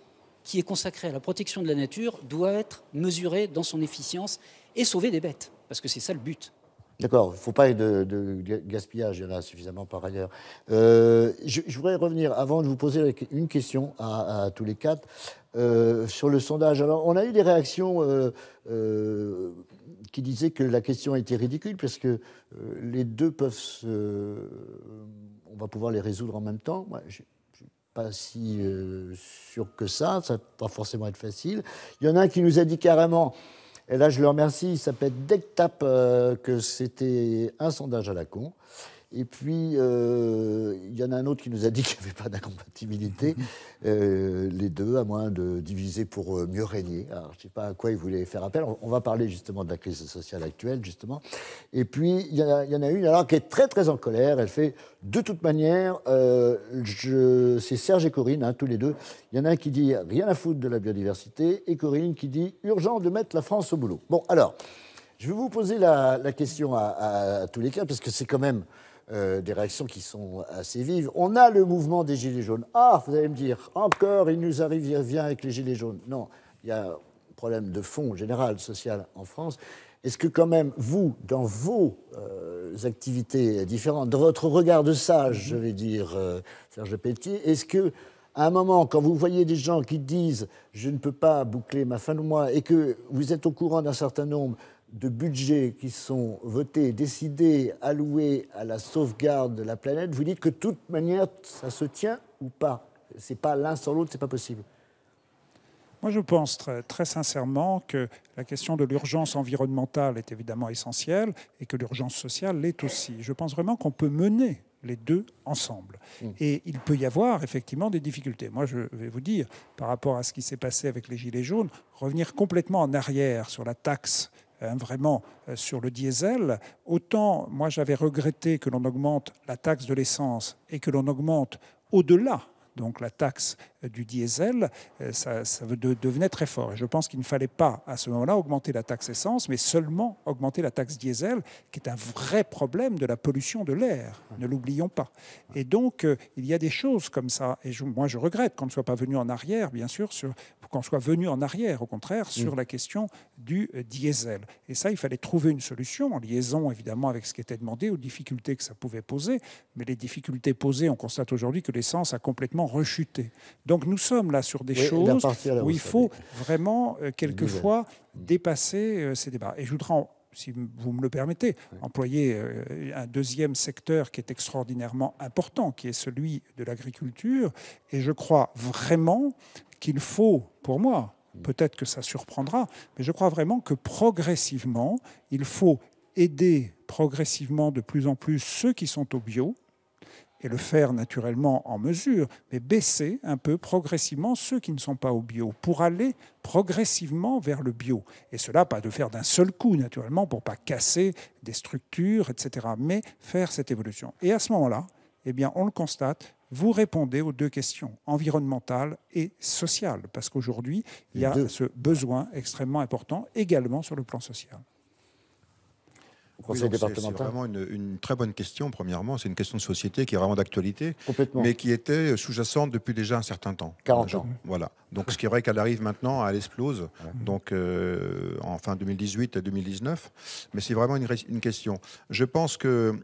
qui est consacré à la protection de la nature doit être mesuré dans son efficience et sauver des bêtes, parce que c'est ça le but. D'accord, il ne faut pas de gaspillage, il y en a suffisamment par ailleurs. Je voudrais revenir, avant de vous poser une question à tous les quatre, sur le sondage. Alors, on a eu des réactions qui disaient que la question était ridicule, parce que les deux peuvent on va pouvoir les résoudre en même temps. Moi, pas si sûr que ça va pas forcément être facile. Il y en a un qui nous a dit carrément, et là je le remercie, il s'appelle Dectap, que c'était un sondage à la con. Et puis, il y en a un autre qui nous a dit qu'il n'y avait pas d'incompatibilité, les deux, à moins de diviser pour mieux régner. Alors, je ne sais pas à quoi ils voulaient faire appel. On va parler justement de la crise sociale actuelle, justement. Et puis, il y en a une alors, qui est très, très en colère. Elle fait, de toute manière, c'est Serge et Corinne, hein, tous les deux. Il y en a un qui dit « rien à foutre de la biodiversité » et Corinne qui dit « urgent de mettre la France au boulot ». Bon, alors, je vais vous poser la question à tous les cas, parce que c'est quand même... des réactions qui sont assez vives. On a le mouvement des Gilets jaunes. Ah, vous allez me dire, encore, il nous vient avec les Gilets jaunes. Non, il y a un problème de fond général, social en France. Est-ce que quand même, vous, dans vos activités différentes, dans votre regard de sage, je vais dire, Serge Pelletier, est-ce que à un moment, quand vous voyez des gens qui disent « je ne peux pas boucler ma fin de mois » et que vous êtes au courant d'un certain nombre de budgets qui sont votés, décidés, alloués à la sauvegarde de la planète, vous dites que de toute manière, ça se tient ou pas? C'est pas l'un sans l'autre, c'est pas possible. Moi, je pense très, très sincèrement que la question de l'urgence environnementale est évidemment essentielle et que l'urgence sociale l'est aussi. Je pense vraiment qu'on peut mener les deux ensemble. Et il peut y avoir effectivement des difficultés. Moi, je vais vous dire, par rapport à ce qui s'est passé avec les Gilets jaunes, revenir complètement en arrière sur la taxe vraiment sur le diesel, autant moi j'avais regretté que l'on augmente la taxe de l'essence et que l'on augmente au-delà donc la taxe du diesel, ça devenait très fort. Et je pense qu'il ne fallait pas, à ce moment-là, augmenter la taxe essence, mais seulement augmenter la taxe diesel, qui est un vrai problème de la pollution de l'air. Ne l'oublions pas. Et donc, il y a des choses comme ça. Et moi, je regrette qu'on ne soit pas venu en arrière, bien sûr, qu'on soit venu en arrière, au contraire, sur la question du diesel. Et ça, il fallait trouver une solution, en liaison, évidemment, avec ce qui était demandé, aux difficultés que ça pouvait poser. Mais les difficultés posées, on constate aujourd'hui que l'essence a complètement rechuté. Donc nous sommes là sur des choses où il faut vraiment, quelquefois, dépasser ces débats. Et je voudrais, si vous me le permettez, employer un deuxième secteur qui est extraordinairement important, qui est celui de l'agriculture. Et je crois vraiment qu'il faut, pour moi, peut-être que ça surprendra, mais je crois vraiment que progressivement, il faut aider progressivement de plus en plus ceux qui sont au bio, et le faire naturellement en mesure, mais baisser un peu progressivement ceux qui ne sont pas au bio pour aller progressivement vers le bio. Et cela, pas de faire d'un seul coup, naturellement, pour ne pas casser des structures, etc., mais faire cette évolution. Et à ce moment-là, eh bien, on le constate, vous répondez aux deux questions, environnementales et sociales, parce qu'aujourd'hui, il y a ce besoin extrêmement important également sur le plan social. Conseil départemental. C'est vraiment une très bonne question, premièrement. C'est une question de société qui est vraiment d'actualité, mais qui était sous-jacente depuis déjà un certain temps. 40 ans. Voilà. Donc, ce qui est vrai qu'elle arrive maintenant, elle explose, donc en fin 2018 et 2019. Mais c'est vraiment une question. Je pense que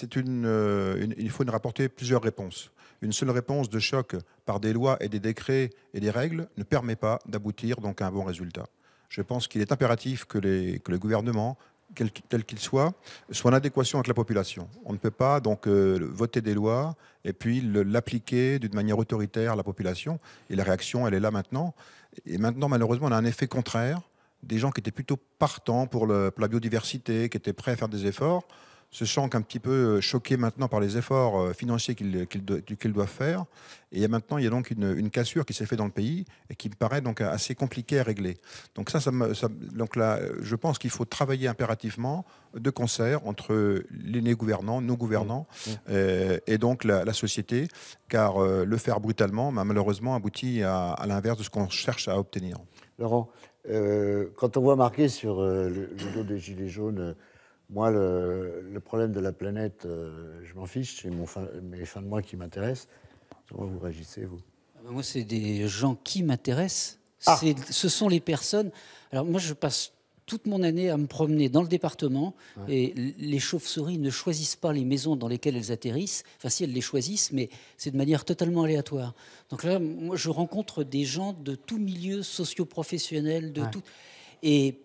il faut nous rapporter plusieurs réponses. Une seule réponse de choc par des lois et des décrets et des règles ne permet pas d'aboutir donc à un bon résultat. Je pense qu'il est impératif que les gouvernements, tel qu'il soit en adéquation avec la population. On ne peut pas donc voter des lois et puis l'appliquer d'une manière autoritaire à la population. Et la réaction, elle est là maintenant. Et maintenant, malheureusement, on a un effet contraire. Des gens qui étaient plutôt partants pour la biodiversité, qui étaient prêts à faire des efforts, se sentent un petit peu choqués maintenant par les efforts financiers qu'ils doivent faire. Et maintenant, il y a donc une cassure qui s'est faite dans le pays et qui me paraît donc assez compliquée à régler. Donc donc là, je pense qu'il faut travailler impérativement de concert entre les gouvernants, nos gouvernants et donc la société, car le faire brutalement, malheureusement, aboutit à l'inverse de ce qu'on cherche à obtenir. Laurent, quand on voit marqué sur le dos des Gilets jaunes, moi, le problème de la planète, je m'en fiche, c'est mes fins de mois qui m'intéressent. Comment vous réagissez, vous ? Moi, c'est des gens qui m'intéressent. Ce sont les personnes. Alors, moi, je passe toute mon année à me promener dans le département et les chauves-souris ne choisissent pas les maisons dans lesquelles elles atterrissent. Enfin, si elles les choisissent, mais c'est de manière totalement aléatoire. Donc là, moi, je rencontre des gens de tout milieu socio-professionnel, de tout. Et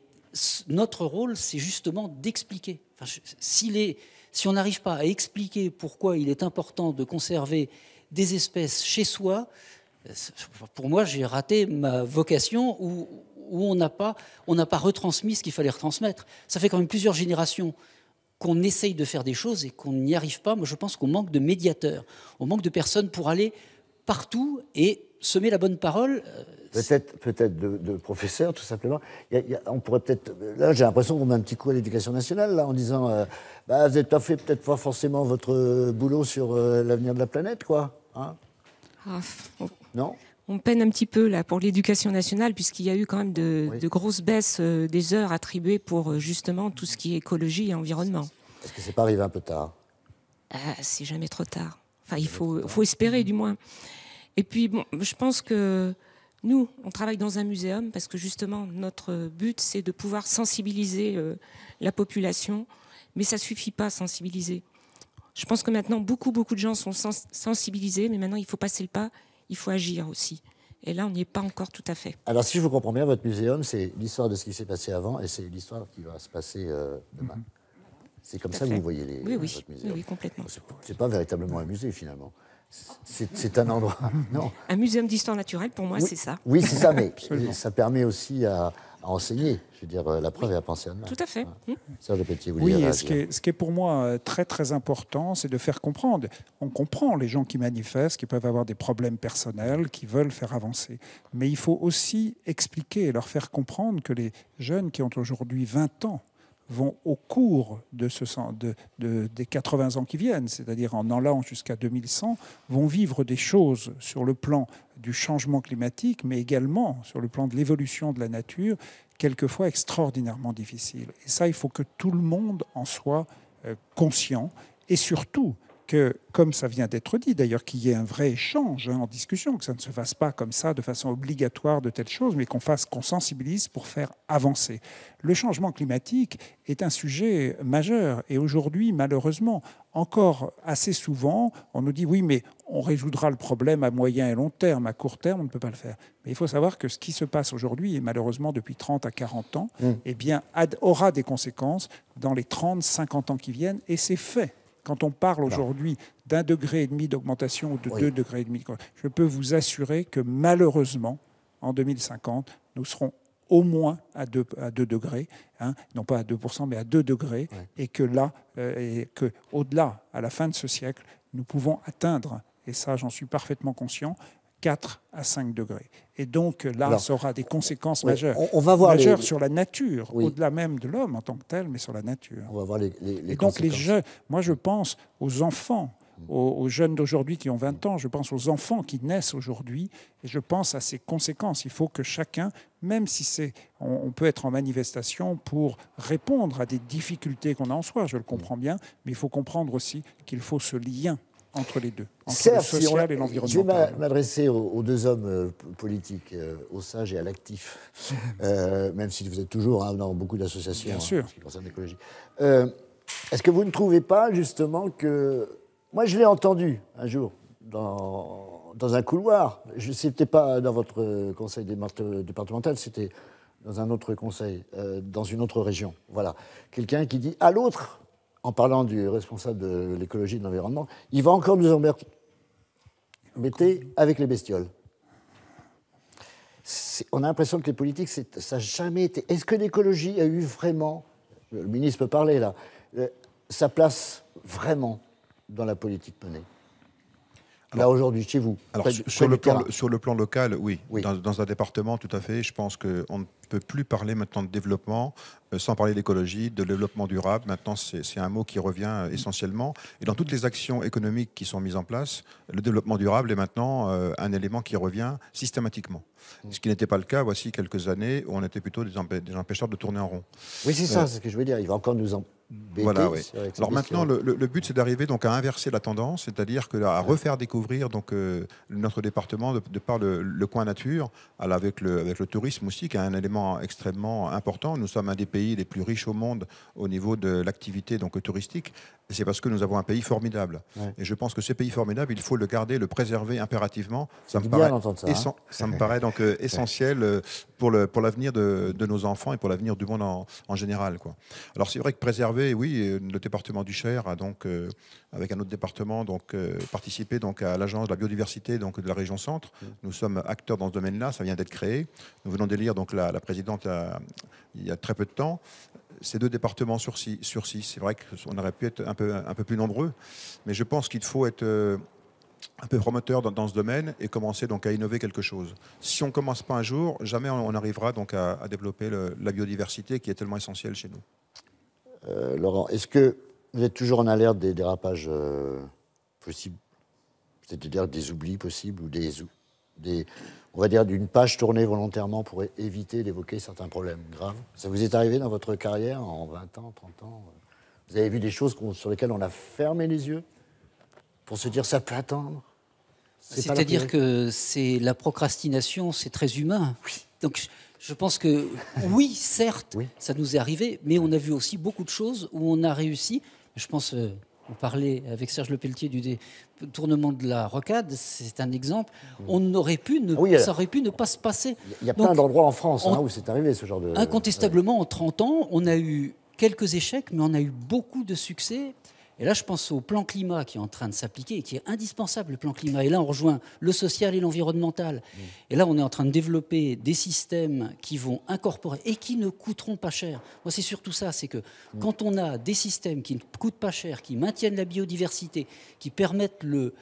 notre rôle, c'est justement d'expliquer. Enfin, si on n'arrive pas à expliquer pourquoi il est important de conserver des espèces chez soi, pour moi, j'ai raté ma vocation où on n'a pas retransmis ce qu'il fallait retransmettre. Ça fait quand même plusieurs générations qu'on essaye de faire des choses et qu'on n'y arrive pas. Moi, je pense qu'on manque de médiateurs, on manque de personnes pour aller partout et semer la bonne parole. Peut-être de professeurs, tout simplement. On pourrait peut-être. Là, j'ai l'impression qu'on met un petit coup à l'éducation nationale, là, en disant vous n'avez pas fait peut-être pas forcément votre boulot sur l'avenir de la planète, quoi. Hein non. On peine un petit peu là pour l'éducation nationale, puisqu'il y a eu quand même de grosses baisses des heures attribuées pour justement tout ce qui est écologie et environnement. Est-ce que c'est pas arrivé un peu tard ? C'est jamais trop tard. Enfin, il faut espérer, du moins. Et puis, bon, je pense que nous, on travaille dans un muséum parce que justement, notre but, c'est de pouvoir sensibiliser la population. Mais ça ne suffit pas, sensibiliser. Je pense que maintenant, beaucoup de gens sont sensibilisés, mais maintenant, il faut passer le pas, il faut agir aussi. Et là, on n'y est pas encore tout à fait. Alors, si je vous comprends bien, votre muséum, c'est l'histoire de ce qui s'est passé avant et c'est l'histoire qui va se passer demain. C'est comme ça que vous voyez votre muséum. Oui, complètement. C'est pas véritablement un musée, finalement. C'est un endroit. Non. Un muséum d'histoire naturelle, pour moi, c'est ça. Oui, c'est ça, mais ça permet aussi à enseigner. Je veux dire, la preuve est à penser à demain. Tout à fait. Sœur de Pétier, oui, et ce qui est pour moi très, très important, c'est de faire comprendre. On comprend les gens qui manifestent, qui peuvent avoir des problèmes personnels, qui veulent faire avancer. Mais il faut aussi expliquer et leur faire comprendre que les jeunes qui ont aujourd'hui 20 ans vont au cours des 80 ans qui viennent, c'est-à-dire en allant jusqu'à 2100, vont vivre des choses sur le plan du changement climatique, mais également sur le plan de l'évolution de la nature, quelquefois extraordinairement difficiles. Et ça, il faut que tout le monde en soit conscient, et surtout que, comme ça vient d'être dit d'ailleurs, qu'il y ait un vrai échange en discussion, que ça ne se fasse pas comme ça de façon obligatoire de telles choses, mais qu'on sensibilise pour faire avancer. Le changement climatique est un sujet majeur et aujourd'hui, malheureusement, encore assez souvent, on nous dit oui, mais on résoudra le problème à moyen et long terme, à court terme, on ne peut pas le faire. Mais il faut savoir que ce qui se passe aujourd'hui, et malheureusement depuis 30 à 40 ans, eh bien, aura des conséquences dans les 30, 50 ans qui viennent, et c'est fait. Quand on parle aujourd'hui d'1,5 degré d'augmentation ou de 2,5 degrés, je peux vous assurer que malheureusement, en 2050, nous serons au moins à 2 degrés, non pas à 2%, mais à 2 degrés, et que là, au-delà, à la fin de ce siècle, nous pouvons atteindre, et ça j'en suis parfaitement conscient, 4 à 5 degrés. Et donc là, alors, ça aura des conséquences majeures. On va voir majeures sur la nature, oui. au-delà même de l'homme en tant que tel, mais sur la nature. On va voir les et donc les jeunes, moi je pense aux enfants, aux jeunes d'aujourd'hui qui ont 20 ans, je pense aux enfants qui naissent aujourd'hui, et je pense à ces conséquences. Il faut que chacun, même si on peut être en manifestation pour répondre à des difficultés qu'on a en soi, je le comprends bien, mais il faut comprendre aussi qu'il faut ce lien entre les deux, entre certes, le social et l'environnemental. Je vais m'adresser aux deux hommes politiques, au sage et à l'actif, même si vous êtes toujours dans beaucoup d'associations en ce qui concerne l'écologie. Est-ce que vous ne trouvez pas justement que... Moi, je l'ai entendu un jour dans un couloir. Ce n'était pas dans votre conseil départemental, c'était dans un autre conseil, dans une autre région. Voilà. Quelqu'un qui dit à l'autre, en parlant du responsable de l'écologie et de l'environnement, il va encore nous embêter avec les bestioles. On a l'impression que les politiques, ça n'a jamais été... Est-ce que l'écologie a eu vraiment, le ministre peut parler là, sa place vraiment dans la politique menée? Là, aujourd'hui, chez vous. Alors, sur le plan local, oui. Dans un département, tout à fait. Je pense qu'on ne peut plus parler maintenant de développement sans parler d'écologie, de développement durable. Maintenant, c'est un mot qui revient essentiellement. Et dans toutes les actions économiques qui sont mises en place, le développement durable est maintenant un élément qui revient systématiquement. Ce qui n'était pas le cas voici quelques années où on était plutôt des empêcheurs de tourner en rond. Oui, c'est ça, c'est ce que je veux dire. Il va encore nous embêter. Voilà, oui. Alors maintenant, le but, c'est d'arriver donc à inverser la tendance, c'est-à-dire à refaire découvrir donc, notre département de par le coin nature, avec le tourisme aussi, qui est un élément extrêmement important. Nous sommes un des pays les plus riches au monde au niveau de l'activité donc, touristique. Et c'est parce que nous avons un pays formidable. Ouais. Et je pense que ce pays formidable, il faut le garder, le préserver impérativement. Ça me paraît donc essentiel pour l'avenir de nos enfants et pour l'avenir du monde en général, quoi. Alors c'est vrai que préserver, oui, le département du Cher a donc, avec un autre département, donc, participé donc, à l'agence de la biodiversité donc, de la région Centre. Nous sommes acteurs dans ce domaine-là, ça vient d'être créé. Nous venons d'élire donc, la présidente il y a très peu de temps. Ces 2 départements sur 6, c'est vrai qu'on aurait pu être un peu plus nombreux, mais je pense qu'il faut être un peu promoteur dans ce domaine et commencer donc à innover quelque chose. Si on ne commence pas un jour, jamais on arrivera donc à développer la biodiversité qui est tellement essentielle chez nous. Laurent, est-ce que vous êtes toujours en alerte des dérapages possibles, c'est-à-dire des oublis possibles ou on va dire d'une page tournée volontairement pour éviter d'évoquer certains problèmes graves? Ça vous est arrivé dans votre carrière en 20 ans, 30 ans? Vous avez vu des choses sur lesquelles on a fermé les yeux pour se dire ça peut attendre? C'est-à-dire que la procrastination, c'est très humain. Oui. Donc je pense que oui, certes, ça nous est arrivé, mais on a vu aussi beaucoup de choses où on a réussi. Je pense, on parlait avec Serge Lepelletier du détournement de la rocade, c'est un exemple. On aurait pu ça aurait pu ne pas se passer. Il y a plein d'endroits en France où c'est arrivé ce genre de... Incontestablement, en 30 ans, on a eu quelques échecs, mais on a eu beaucoup de succès. Et là, je pense au plan climat qui est en train de s'appliquer et qui est indispensable, le plan climat. Et là, on rejoint le social et l'environnemental. Et là, on est en train de développer des systèmes qui vont incorporer et qui ne coûteront pas cher. Moi, c'est surtout ça, c'est que quand on a des systèmes qui ne coûtent pas cher, qui maintiennent la biodiversité, qui permettent de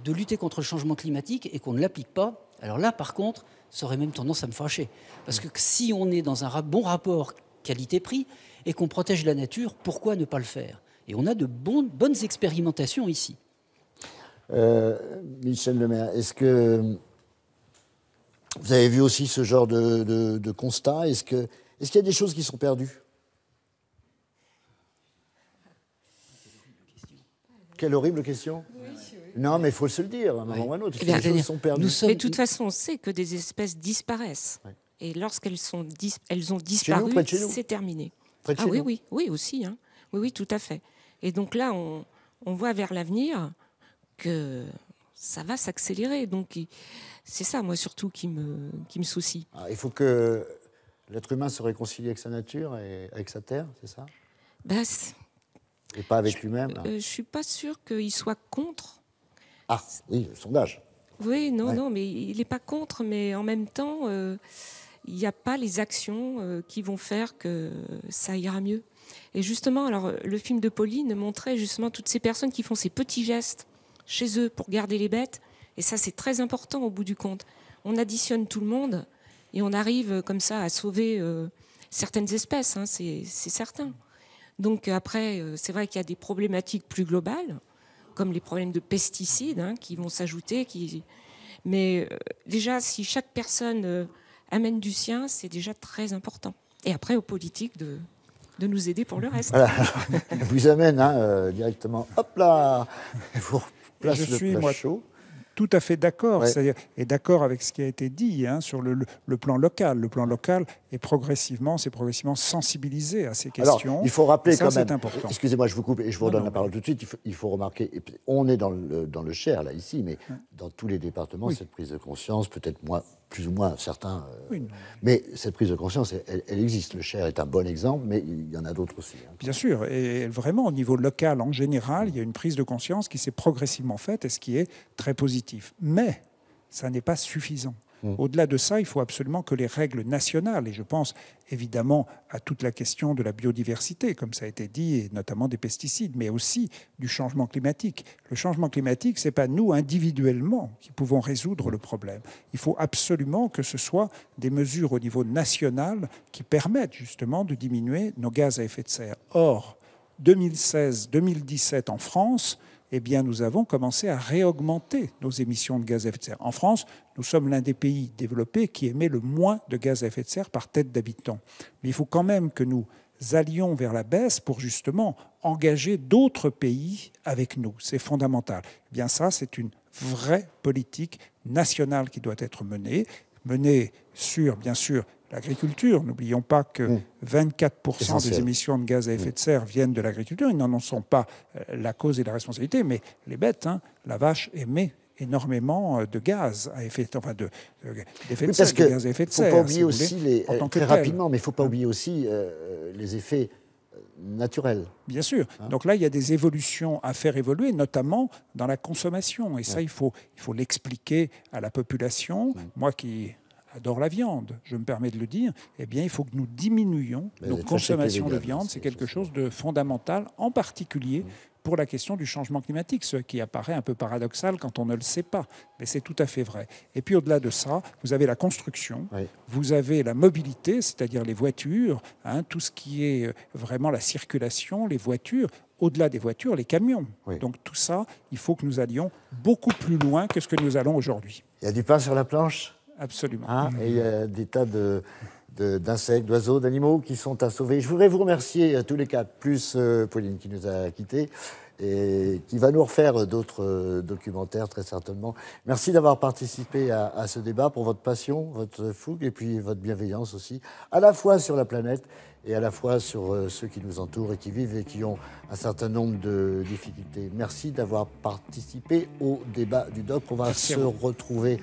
lutter contre le changement climatique et qu'on ne l'applique pas, alors là, par contre, ça aurait même tendance à me fâcher. Parce que si on est dans un bon rapport qualité-prix et qu'on protège la nature, pourquoi ne pas le faire ? Et on a de bonnes expérimentations ici. Michel Lemaire, est-ce que vous avez vu aussi ce genre de constat? Est-ce qu'il y a des choses qui sont perdues? Quelle horrible question. Non, mais il faut se le dire, à un moment ou à un autre. Eh bien, les choses sont perdues. Mais de toute façon, on sait que des espèces disparaissent. Ouais. Et lorsqu'elles elles ont disparu, c'est terminé. Ah oui, aussi. Hein. Oui, tout à fait. Et donc là, on voit vers l'avenir que ça va s'accélérer. Donc c'est ça, moi, surtout, qui me soucie. Il faut que l'être humain se réconcilie avec sa nature et avec sa terre, c'est ça? Et pas avec lui-même. Je ne suis pas sûre qu'il soit contre. Ah, oui, le sondage. Oui, non, mais il n'est pas contre, mais en même temps, il n'y a pas les actions qui vont faire que ça ira mieux. Et justement, alors, le film de Pauline montrait justement toutes ces personnes qui font ces petits gestes chez eux pour garder les bêtes. Et ça, c'est très important au bout du compte. On additionne tout le monde et on arrive comme ça à sauver certaines espèces, hein, c'est certain. Donc après, c'est vrai qu'il y a des problématiques plus globales, comme les problèmes de pesticides hein, qui vont s'ajouter. Mais déjà, si chaque personne amène du sien, c'est déjà très important. Et après, aux politiques de nous aider pour le reste. Voilà. Vous amène directement, hop là, vous place je le suis, plat moi, chaud. tout à fait d'accord, Ouais. et d'accord avec ce qui a été dit sur le plan local. Le plan local est progressivement sensibilisé à ces questions. Alors, il faut rappeler ça, quand même, c'est important. excusez-moi, je vous coupe et je vous redonne Non, la parole tout de suite, il faut remarquer, et on est dans le Cher, là, ici, mais dans tous les départements, Oui. cette prise de conscience, peut-être plus ou moins certains, Oui, non. mais cette prise de conscience, elle existe. Le Cher est un bon exemple, mais il y en a d'autres aussi. Hein. Bien sûr, et vraiment au niveau local en général, il y a une prise de conscience qui s'est progressivement faite et ce qui est très positif. Mais ça n'est pas suffisant. Au-delà de ça, il faut absolument que les règles nationales, et je pense évidemment à toute la question de la biodiversité, comme ça a été dit, et notamment des pesticides, mais aussi du changement climatique. Le changement climatique, ce n'est pas nous individuellement qui pouvons résoudre le problème. Il faut absolument que ce soit des mesures au niveau national qui permettent justement de diminuer nos gaz à effet de serre. Or, 2016-2017 en France, eh bien, nous avons commencé à réaugmenter nos émissions de gaz à effet de serre. En France, nous sommes l'un des pays développés qui émet le moins de gaz à effet de serre par tête d'habitant. Mais il faut quand même que nous allions vers la baisse pour justement engager d'autres pays avec nous. C'est fondamental. Eh bien, ça, c'est une vraie politique nationale qui doit être menée sur, bien sûr, l'agriculture. N'oublions pas que 24% des émissions de gaz à effet de serre viennent de l'agriculture. Ils n'en sont pas la cause et la responsabilité, mais les bêtes, la vache émet énormément de gaz à effet, d'effet de serre, de gaz à effet de serre. Il ne faut pas oublier aussi, très rapidement, mais il ne faut pas Hein. oublier aussi les effets naturels. Bien sûr. Donc là, il y a des évolutions à faire évoluer, notamment dans la consommation. Et ça, il faut l'expliquer à la population. Moi qui adore la viande, je me permets de le dire, eh bien, il faut que nous diminuions nos consommations de viande. C'est quelque chose de fondamental, en particulier pour la question du changement climatique, ce qui apparaît un peu paradoxal quand on ne le sait pas. Mais c'est tout à fait vrai. Et puis, au-delà de ça, vous avez la construction, vous avez la mobilité, c'est-à-dire les voitures, tout ce qui est vraiment la circulation, les voitures, au-delà des voitures, les camions. Donc tout ça, il faut que nous allions beaucoup plus loin que ce que nous allons aujourd'hui. Il y a du pain sur la planche ? Absolument. Et il y a des tas d'insectes, d'oiseaux, d'animaux qui sont à sauver. Je voudrais vous remercier tous les quatre, plus Pauline qui nous a quittés et qui va nous refaire d'autres documentaires très certainement. Merci d'avoir participé à ce débat pour votre passion, votre fougue et puis votre bienveillance aussi, à la fois sur la planète et à la fois sur ceux qui nous entourent et qui vivent et qui ont un certain nombre de difficultés. Merci d'avoir participé au débat du doc. On va se retrouver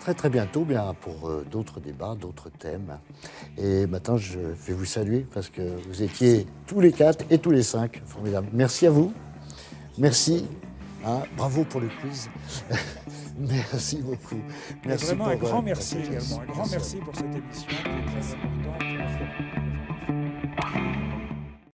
très très bientôt pour d'autres débats, d'autres thèmes. Et maintenant, je vais vous saluer parce que vous étiez tous les quatre et tous les cinq formidables. Merci à vous. Merci. Bravo pour le quiz. Merci beaucoup. Merci vraiment un grand merci également. Un grand merci pour cette émission qui est très importante.